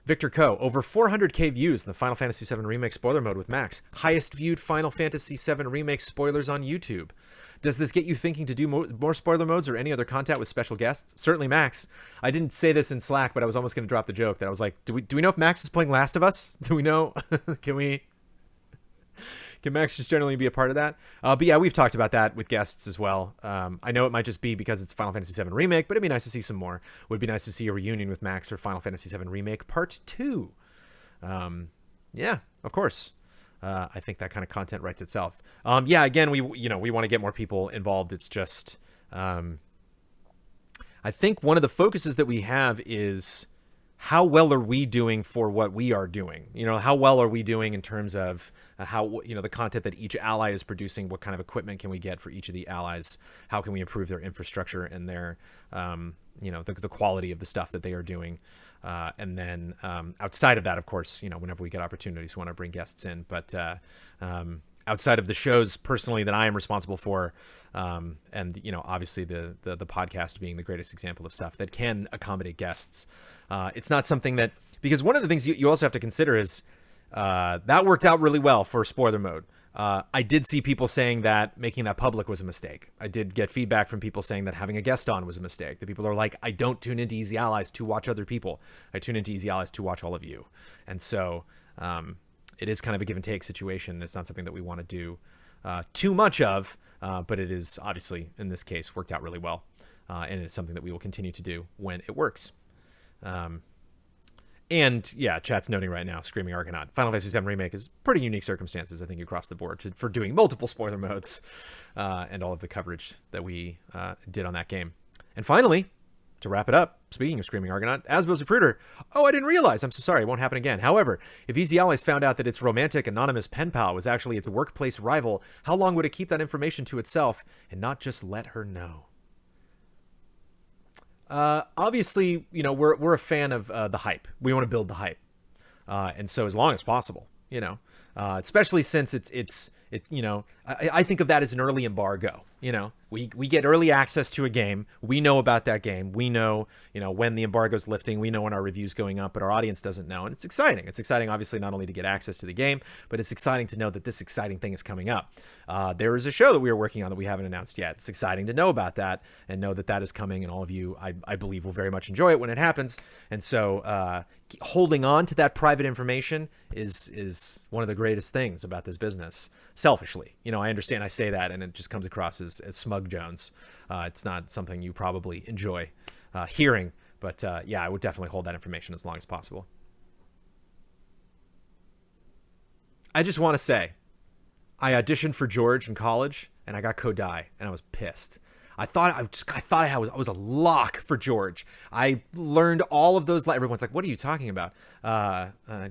Victor Coe, over 400k views in the Final Fantasy VII Remake spoiler mode with Max. Highest viewed Final Fantasy VII Remake spoilers on YouTube. Does this get you thinking to do more spoiler modes or any other content with special guests? Certainly Max. I didn't say this in Slack, but I was almost going to drop the joke that I was like, do we know if Max is playing Last of Us? Do we know? Can Max just generally be a part of that? But yeah, we've talked about that with guests as well. I know it might just be because it's Final Fantasy VII Remake, but it'd be nice to see some more. Would be nice to see a reunion with Max for Final Fantasy VII Remake Part 2. Yeah, of course. I think that kind of content writes itself. Yeah, again, we want to get more people involved. It's just, I think one of the focuses that we have is how well are we doing for what we are doing? How well are we doing in terms of how, the content that each ally is producing? What kind of equipment can we get for each of the allies? How can we improve their infrastructure and their, the quality of the stuff that they are doing? And then outside of that, of course, whenever we get opportunities, we want to bring guests in. But outside of the shows personally that I am responsible for, and obviously the podcast being the greatest example of stuff that can accommodate guests, it's not something that, because one of the things you also have to consider is that worked out really well for spoiler mode. I did see people saying that making that public was a mistake. I did get feedback from people saying that having a guest on was a mistake. That people are like, I don't tune into Easy Allies to watch other people. I tune into Easy Allies to watch all of you. And so it is kind of a give and take situation. It's not something that we want to do too much of, but it is obviously, in this case, worked out really well. And it's something that we will continue to do when it works. And yeah, chat's noting right now, Screaming Argonaut. Final Fantasy VII Remake is pretty unique circumstances, I think, across the board for doing multiple spoiler modes and all of the coverage that we did on that game. And finally, to wrap it up, speaking of Screaming Argonaut, Asbo's Recruiter. Oh, I didn't realize. I'm so sorry. It won't happen again. However, if Easy Allies found out that its romantic anonymous pen pal was actually its workplace rival, how long would it keep that information to itself and not just let her know? Obviously, we're a fan of the hype. We want to build the hype, and so as long as possible, especially since it's I think of that as an early embargo. You know, we get early access to a game. We know about that game. We know, you know, when the embargo's lifting. We know when our review's going up, but our audience doesn't know. And it's exciting. It's exciting, obviously, not only to get access to the game, but it's exciting to know that this exciting thing is coming up. There is a show that we are working on that we haven't announced yet. It's exciting to know about that and know that that is coming. And all of you, I believe, will very much enjoy it when it happens. And so holding on to that private information is one of the greatest things about this business. Selfishly, you know, I understand I say that and it just comes across as smug Jones. It's not something you probably enjoy hearing, but yeah, I would definitely hold that information as long as possible. I just want to say, I auditioned for George in college and I got Kodai and I was pissed. I thought I was a lock for George. I learned all of those. Everyone's like, "What are you talking about?"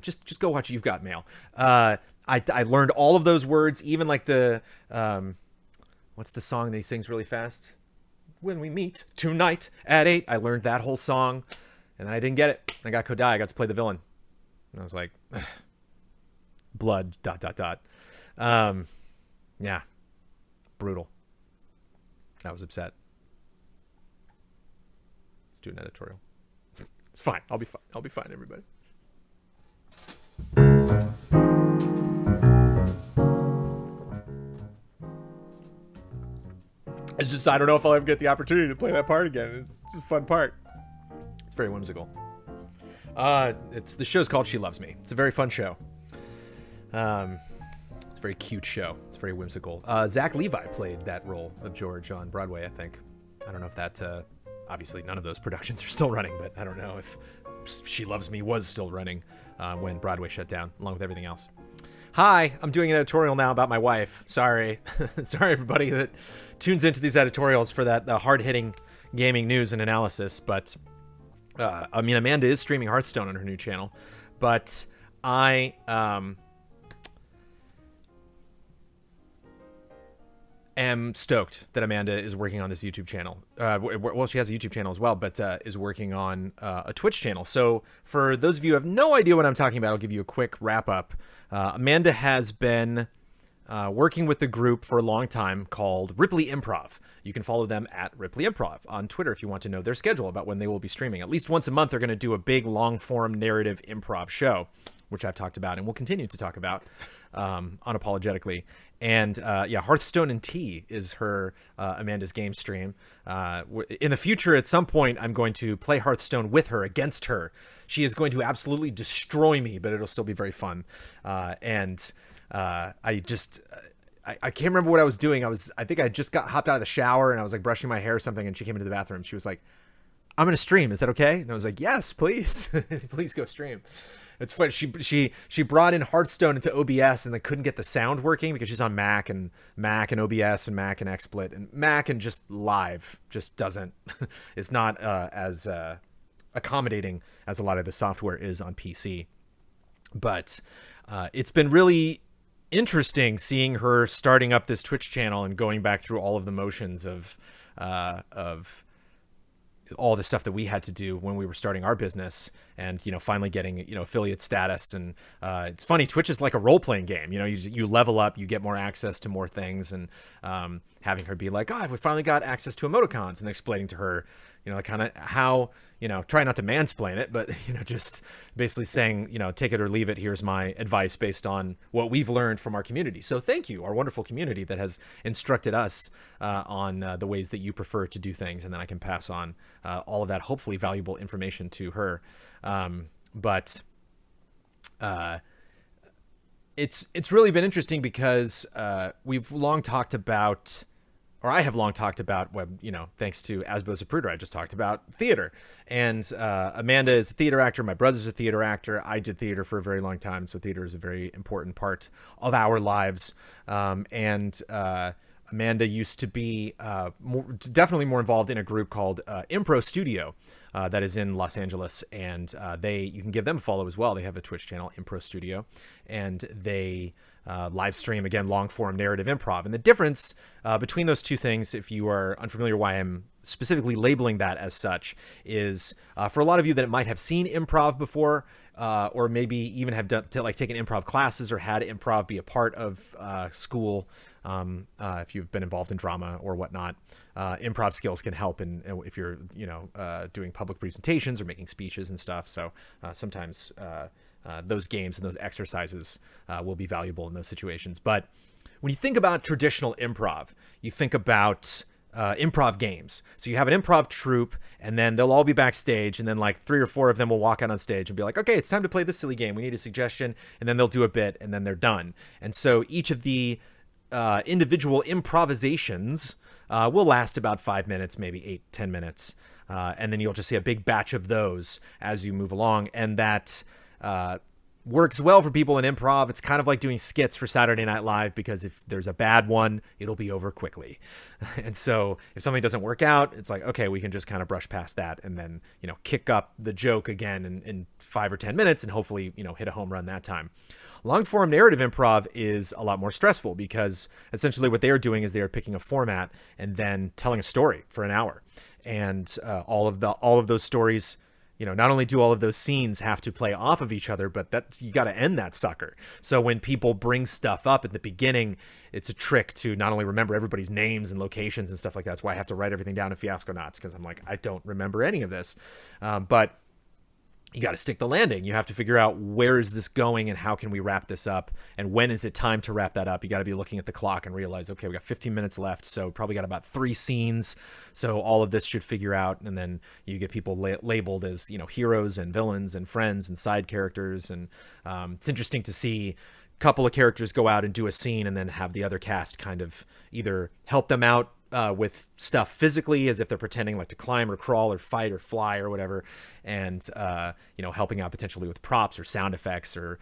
Just go watch You've Got Mail. I learned all of those words, even like the what's the song that he sings really fast? When we meet tonight at 8. I learned that whole song, and then I didn't get it. I got Kodai. I got to play the villain, and I was like, blood. ... Yeah, brutal. I was upset. Let's do an editorial. It's fine. I'll be fine. I'll be fine, everybody. It's just, I don't know if I'll ever get the opportunity to play that part again. It's a fun part. It's very whimsical. The show's called She Loves Me. It's a very fun show. It's a very cute show. It's very whimsical. Zach Levi played that role of George on Broadway, I think. I don't know if that, obviously none of those productions are still running, but I don't know if She Loves Me was still running when Broadway shut down, along with everything else. Hi, I'm doing an editorial now about my wife. Sorry. Sorry, everybody that tunes into these editorials for that hard-hitting gaming news and analysis, but, I mean, Amanda is streaming Hearthstone on her new channel, but I am stoked that Amanda is working on this YouTube channel. Well, she has a YouTube channel as well, but is working on a Twitch channel. So for those of you who have no idea what I'm talking about, I'll give you a quick wrap up. Amanda has been working with the group for a long time called Ripley Improv. You can follow them at Ripley Improv on Twitter if you want to know their schedule about when they will be streaming. At least once a month, they're going to do a big long-form narrative improv show, which I've talked about and will continue to talk about unapologetically. And yeah, Hearthstone and Tea is her Amanda's game stream. In the future, at some point, I'm going to play Hearthstone with her, against her. She is going to absolutely destroy me, but it'll still be very fun. I can't remember what I was doing. I think I just hopped out of the shower and I was like brushing my hair or something, and she came into the bathroom. She was like, "I'm gonna stream. Is that okay?" And I was like, "Yes, please, please go stream." It's funny. She brought in Hearthstone into OBS and then couldn't get the sound working because she's on Mac and OBS and Mac and XSplit, and Mac and just Live just doesn't. It's not as accommodating as a lot of the software is on PC. But it's been really interesting seeing her starting up this Twitch channel and going back through all of the motions of all the stuff that we had to do when we were starting our business, and, you know, finally getting, you know, affiliate status. And it's funny, Twitch is like a role-playing game. You know, you level up, you get more access to more things, and having her be like, "Oh, we finally got access to emoticons," and explaining to her, you know, kind of how, you know, try not to mansplain it, but, you know, just basically saying, you know, take it or leave it. Here's my advice based on what we've learned from our community. So thank you, our wonderful community that has instructed us on the ways that you prefer to do things. And then I can pass on all of that hopefully valuable information to her. It's really been interesting because we've long talked about, or I have long talked about, you know, thanks to Asbo Zapruder, I just talked about theater. And Amanda is a theater actor. My brother's a theater actor. I did theater for a very long time, so theater is a very important part of our lives. Amanda used to be definitely more involved in a group called Impro Studio that is in Los Angeles, and you can give them a follow as well. They have a Twitch channel, Impro Studio, and they live stream, again, long form narrative improv. And the difference between those two things, if you are unfamiliar why I'm specifically labeling that as such, is for a lot of you that might have seen improv before, or maybe even have taken improv classes or had improv be a part of school, if you've been involved in drama or whatnot. Improv skills can help if you're, doing public presentations or making speeches and stuff. So sometimes those games and those exercises will be valuable in those situations. But when you think about traditional improv, you think about improv games. So you have an improv troupe, and then they'll all be backstage, and then like 3 or 4 of them will walk out on stage and be like, okay, it's time to play this silly game. We need a suggestion. And then they'll do a bit, and then they're done. And so each of the individual improvisations will last about 5 minutes, maybe 8-10 minutes. And then you'll just see a big batch of those as you move along. And that works well for people in improv. It's kind of like doing skits for Saturday Night Live, because if there's a bad one, it'll be over quickly. And so if something doesn't work out, it's like, okay, we can just kind of brush past that and then, kick up the joke again in 5 or 10 minutes and hopefully, hit a home run that time. Long form narrative improv is a lot more stressful, because essentially what they are doing is they are picking a format and then telling a story for an hour. And all of those stories, not only do all of those scenes have to play off of each other, but you got to end that sucker. So when people bring stuff up at the beginning, it's a trick to not only remember everybody's names and locations and stuff like that. That's why I have to write everything down in Fiasconauts, because I'm like, I don't remember any of this. But you got to stick the landing. You have to figure out, where is this going and how can we wrap this up? And when is it time to wrap that up? You got to be looking at the clock and realize, okay, we got 15 minutes left. So probably got about 3 scenes. So all of this should figure out. And then you get people labeled as, heroes and villains and friends and side characters. And it's interesting to see a couple of characters go out and do a scene and then have the other cast kind of either help them out with stuff physically, as if they're pretending like to climb or crawl or fight or fly or whatever, and helping out potentially with props or sound effects or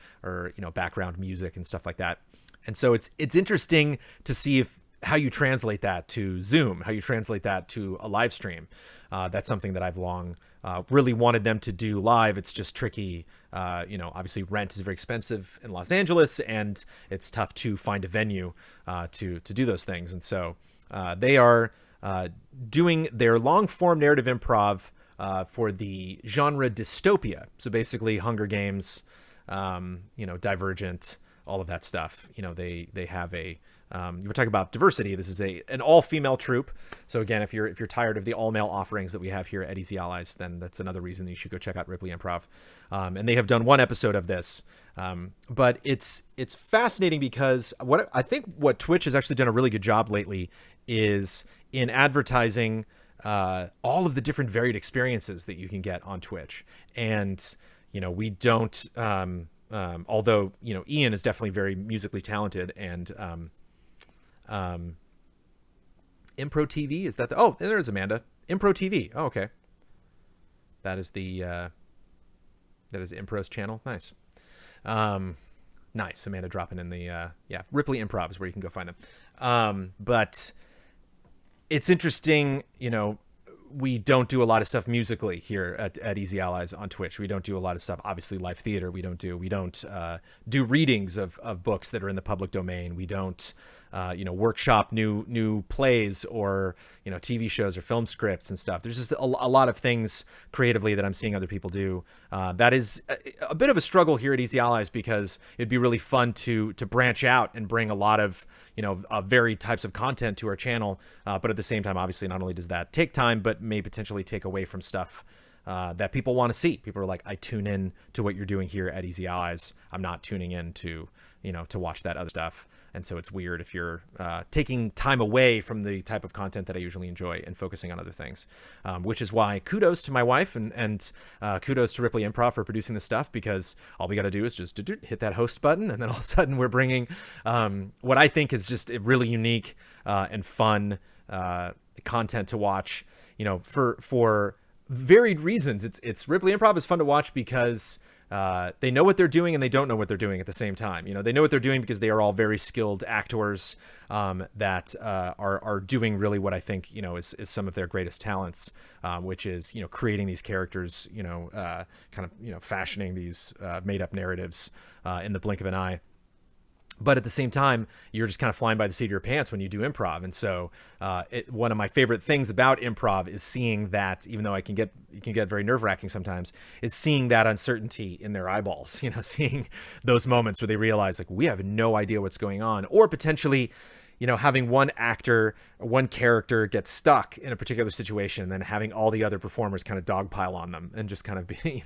background music and stuff like that. And so it's interesting to see how you translate that to Zoom, how you translate that to a live stream. That's something that I've long really wanted them to do live. It's just tricky. Obviously rent is very expensive in Los Angeles, and it's tough to find a venue to do those things. And so they are doing their long-form narrative improv for the genre dystopia. So basically Hunger Games, Divergent, all of that stuff. They have a we're talking about diversity. This is an all-female troupe. So again, if you're tired of the all-male offerings that we have here at Easy Allies, then that's another reason that you should go check out Ripley Improv. And they have done 1 episode of this. But it's fascinating, because what Twitch has actually done a really good job lately is in advertising all of the different varied experiences that you can get on Twitch. And we don't although Ian is definitely very musically talented, and Impro TV, is that there's Amanda. Impro TV. Oh, okay. That is Impro's channel. Nice. Nice. Amanda dropping in the Ripley Improv is where you can go find them. But it's interesting, we don't do a lot of stuff musically here at Easy Allies on Twitch. We don't do a lot of stuff, obviously live theater. We don't do readings of books that are in the public domain. We don't workshop new plays or TV shows or film scripts and stuff. There's just a lot of things creatively that I'm seeing other people do. That is a bit of a struggle here at Easy Allies, because it'd be really fun to branch out and bring a lot of varied types of content to our channel. But at the same time, obviously, not only does that take time, but may potentially take away from stuff that people want to see. People are like, I tune in to what you're doing here at Easy Allies. I'm not tuning in to watch that other stuff. And so it's weird if you're taking time away from the type of content that I usually enjoy and focusing on other things, which is why kudos to my wife and kudos to Ripley Improv for producing this stuff, because all we got to do is just hit that host button, and then all of a sudden we're bringing what I think is just a really unique and fun content to watch, for varied reasons. It's Ripley Improv is fun to watch because they know what they're doing and they don't know what they're doing at the same time. They know what they're doing because they are all very skilled actors that are doing really what I think, is some of their greatest talents, which is, creating these characters, fashioning these made up narratives in the blink of an eye. But at the same time, you're just kind of flying by the seat of your pants when you do improv. And so one of my favorite things about improv is seeing that, even though it can get very nerve-wracking sometimes, is seeing that uncertainty in their eyeballs, seeing those moments where they realize, like, we have no idea what's going on, or potentially having one actor, one character get stuck in a particular situation, and then having all the other performers kind of dogpile on them and just kind of be,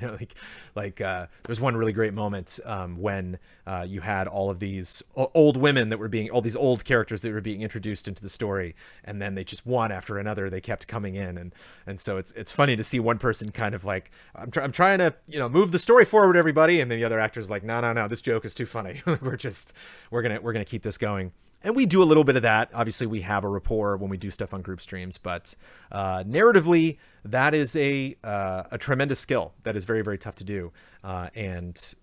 there's one really great moment when you had all of these old women that were being, all these old characters that were being introduced into the story, and then they just one after another, they kept coming in, and so it's funny to see one person kind of like, I'm trying to move the story forward, everybody, and then the other actor's like, no, this joke is too funny. we're gonna keep this going. And we do a little bit of that. Obviously, we have a rapport when we do stuff on group streams, but narratively, that is a tremendous skill that is very, very tough to do. And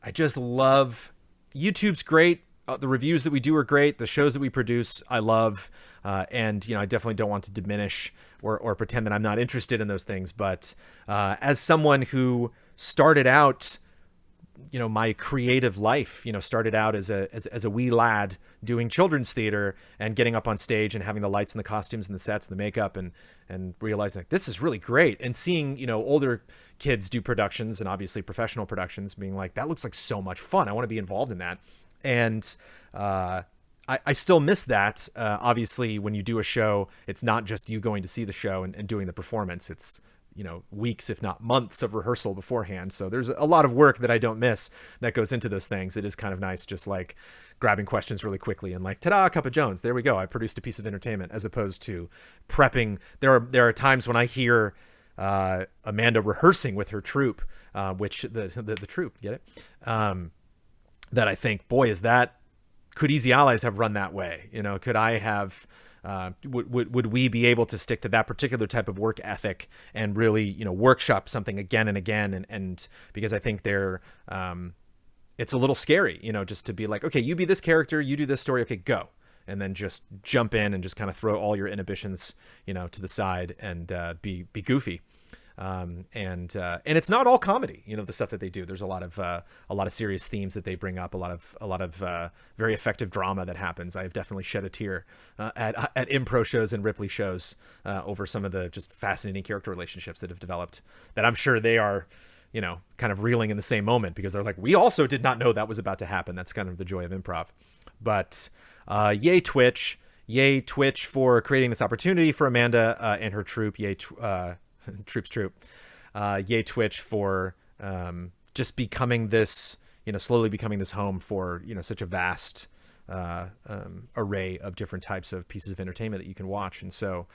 I just love, YouTube's great. The reviews that we do are great. The shows that we produce, I love. And I definitely don't want to diminish or pretend that I'm not interested in those things. But as someone who started out, my creative life, started out as a wee lad doing children's theater and getting up on stage and having the lights and the costumes and the sets and the makeup and realizing like, this is really great. And seeing, older kids do productions and obviously professional productions, being like, that looks like so much fun. I want to be involved in that. And I still miss that. Obviously, when you do a show, it's not just you going to see the show and doing the performance. It's weeks, if not months of rehearsal beforehand. So there's a lot of work that I don't miss that goes into those things. It is kind of nice just like grabbing questions really quickly and like, ta-da, Cup of Jones. There we go. I produced a piece of entertainment, as opposed to prepping. There are times when I hear Amanda rehearsing with her troupe, which the troupe, get it? That I think, boy, could Easy Allies have run that way? Could I have, would we be able to stick to that particular type of work ethic and really, workshop something again and again? And because I think it's a little scary, just to be like, okay, you be this character, you do this story, okay, go. And then just jump in and just kind of throw all your inhibitions, to the side and be goofy. And it's not all comedy, the stuff that they do. There's a lot of serious themes that they bring up, a lot of very effective drama that happens. I have definitely shed a tear at Impro shows and Ripley shows over some of the just fascinating character relationships that have developed, that I'm sure they are, kind of reeling in the same moment, because they're like, we also did not know that was about to happen. That's kind of the joy of improv. But yay Twitch for creating this opportunity for Amanda and her troupe. Yay Troops Troop. Yay Twitch for just becoming this, slowly becoming this home for, such a vast array of different types of pieces of entertainment that you can watch. And so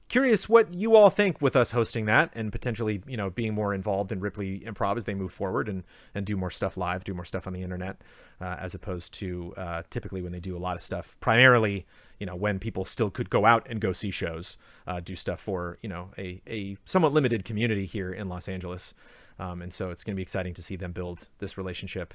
curious what you all think with us hosting that and potentially, being more involved in Ripley Improv as they move forward and do more stuff live, do more stuff on the internet, as opposed to typically when they do a lot of stuff, primarily, when people still could go out and go see shows, do stuff for, a somewhat limited community here in Los Angeles. And so it's going to be exciting to see them build this relationship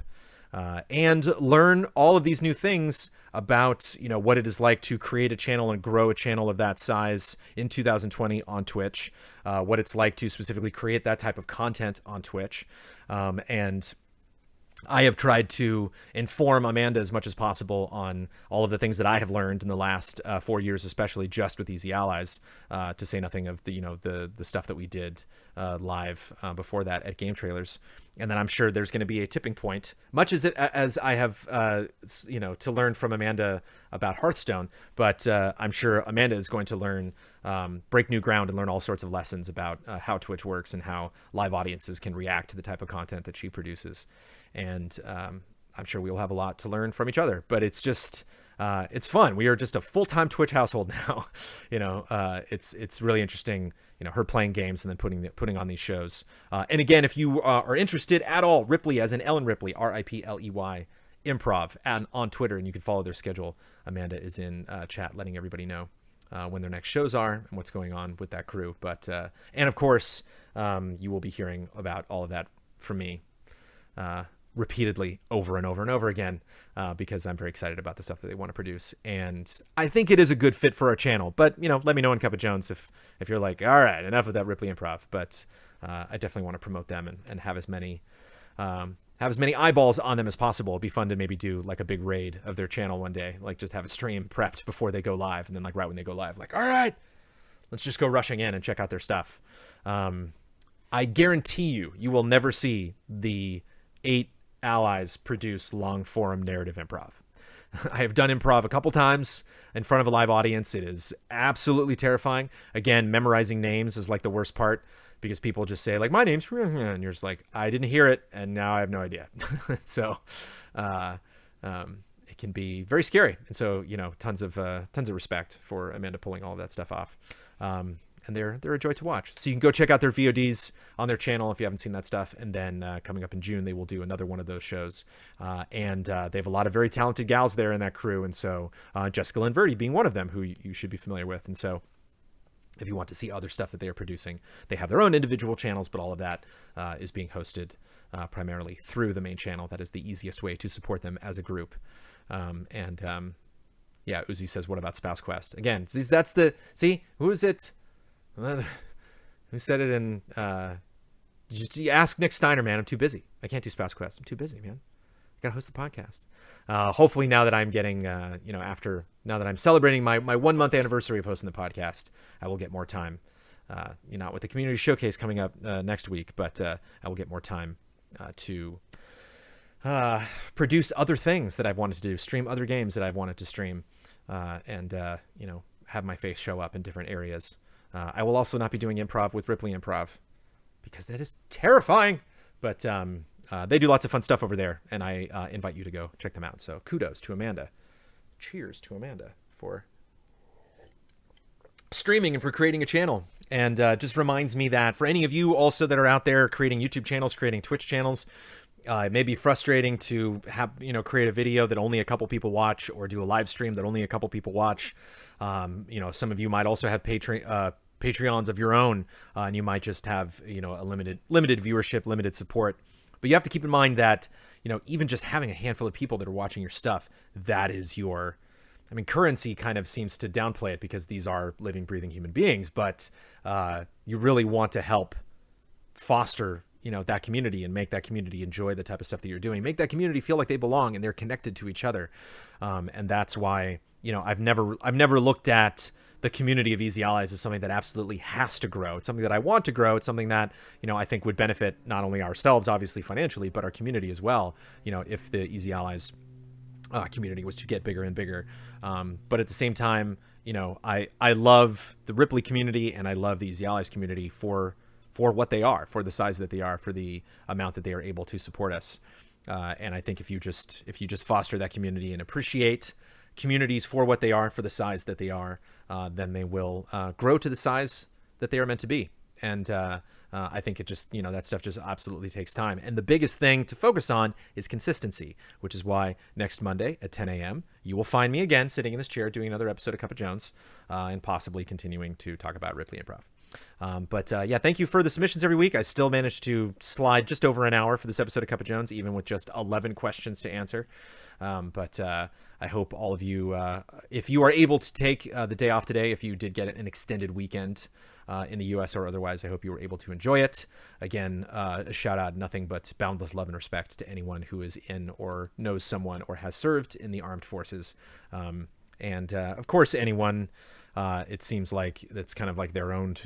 and learn all of these new things about, what it is like to create a channel and grow a channel of that size in 2020 on Twitch, what it's like to specifically create that type of content on Twitch. And I have tried to inform Amanda as much as possible on all of the things that I have learned in the last 4 years, especially just with Easy Allies, to say nothing of the stuff that we did live before that at Game Trailers. And then I'm sure there's going to be a tipping point, much as I have, to learn from Amanda about Hearthstone. But I'm sure Amanda is going to break new ground and learn all sorts of lessons about how Twitch works and how live audiences can react to the type of content that she produces. And I'm sure we'll have a lot to learn from each other, but it's just, it's fun. We are just a full-time Twitch household now. It's really interesting, her playing games and then putting on these shows. And again, if you are interested at all, Ripley, as in Ellen Ripley, Ripley Improv, and on Twitter, and you can follow their schedule. Amanda is in chat letting everybody know when their next shows are and what's going on with that crew. But and of course, you will be hearing about all of that from me repeatedly over and over and over again, because I'm very excited about the stuff that they want to produce. And I think it is a good fit for our channel. But, let me know in Cup of Jones if you're like, all right, enough of that Ripley Improv. But I definitely want to promote them and have as many eyeballs on them as possible. It'd be fun to maybe do like a big raid of their channel one day, like just have a stream prepped before they go live. And then like right when they go live, like, all right, let's just go rushing in and check out their stuff. I guarantee you will never see the 8 allies produce long form narrative improv. I have done improv a couple times in front of a live audience. It is absolutely terrifying. Again, memorizing names is like the worst part because people just say like, my name's, and you're just like, I didn't hear it. And now I have no idea. So, it can be very scary. And so, tons of respect for Amanda pulling all of that stuff off. And they're a joy to watch. So you can go check out their VODs on their channel if you haven't seen that stuff. And then coming up in June, they will do another one of those shows. And they have a lot of very talented gals there in that crew. And so Jessica Lynn Verdi being one of them, who you should be familiar with. And so if you want to see other stuff that they are producing, they have their own individual channels, but all of that is being hosted primarily through the main channel. That is the easiest way to support them as a group. Yeah, Uzi says, what about Spouse Quest? Again, who is it? Who said it in just ask Nick Steiner, man. I'm too busy. I can't do Spouse Quest. I'm too busy, man. I gotta host the podcast. Hopefully now that I'm getting now that I'm celebrating my 1 month anniversary of hosting the podcast, I will get more time. Not with the community showcase coming up next week, but I will get more time to produce other things that I've wanted to do, stream other games that I've wanted to stream, and have my face show up in different areas. I will also not be doing improv with Ripley Improv because that is terrifying. But they do lots of fun stuff over there, and I invite you to go check them out. So kudos to Amanda. Cheers to Amanda for streaming and for creating a channel. And just reminds me that for any of you also that are out there creating YouTube channels, creating Twitch channels, it may be frustrating to have, create a video that only a couple people watch or do a live stream that only a couple people watch. Some of you might also have Patreons of your own, and you might just have, a limited viewership, limited support. But you have to keep in mind that, even just having a handful of people that are watching your stuff, that is your, currency kind of seems to downplay it because these are living, breathing human beings, but you really want to help foster that community and make that community enjoy the type of stuff that you're doing, make that community feel like they belong and they're connected to each other. And that's why, I've never looked at the community of Easy Allies as something that absolutely has to grow. It's something that I want to grow. It's something that, I think would benefit not only ourselves, obviously financially, but our community as well. If the Easy Allies community was to get bigger and bigger. But at the same time, I love the Ripley community and I love the Easy Allies community for what they are, for the size that they are, for the amount that they are able to support us. And I think if you just foster that community and appreciate communities for what they are, for the size that they are, then they will grow to the size that they are meant to be. And I think it just, that stuff just absolutely takes time. And the biggest thing to focus on is consistency, which is why next Monday at 10 a.m., you will find me again sitting in this chair doing another episode of Cup of Jones and possibly continuing to talk about Ripley Improv. Thank you for the submissions every week. I still managed to slide just over an hour for this episode of Cup of Jones, even with just 11 questions to answer. I hope all of you, if you are able to take the day off today, if you did get an extended weekend in the U.S. or otherwise, I hope you were able to enjoy it. Again, a shout out, nothing but boundless love and respect to anyone who is in or knows someone or has served in the armed forces. Of course, anyone, it seems like that's kind of like their own,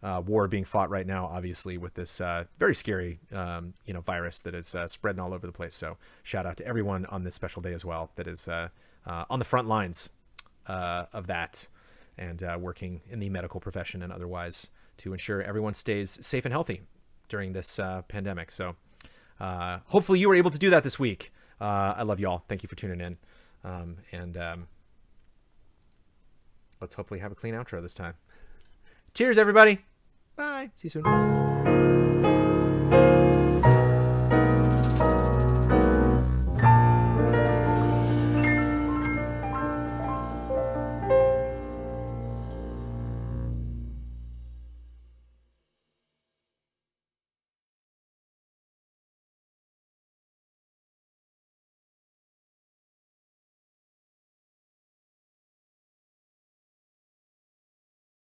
war being fought right now, obviously, with this very scary, virus that is spreading all over the place. So shout out to everyone on this special day as well that is on the front lines of that and working in the medical profession and otherwise to ensure everyone stays safe and healthy during this pandemic. So hopefully you were able to do that this week. I love you all. Thank you for tuning in. Let's hopefully have a clean outro this time. Cheers, everybody. Bye. See you soon.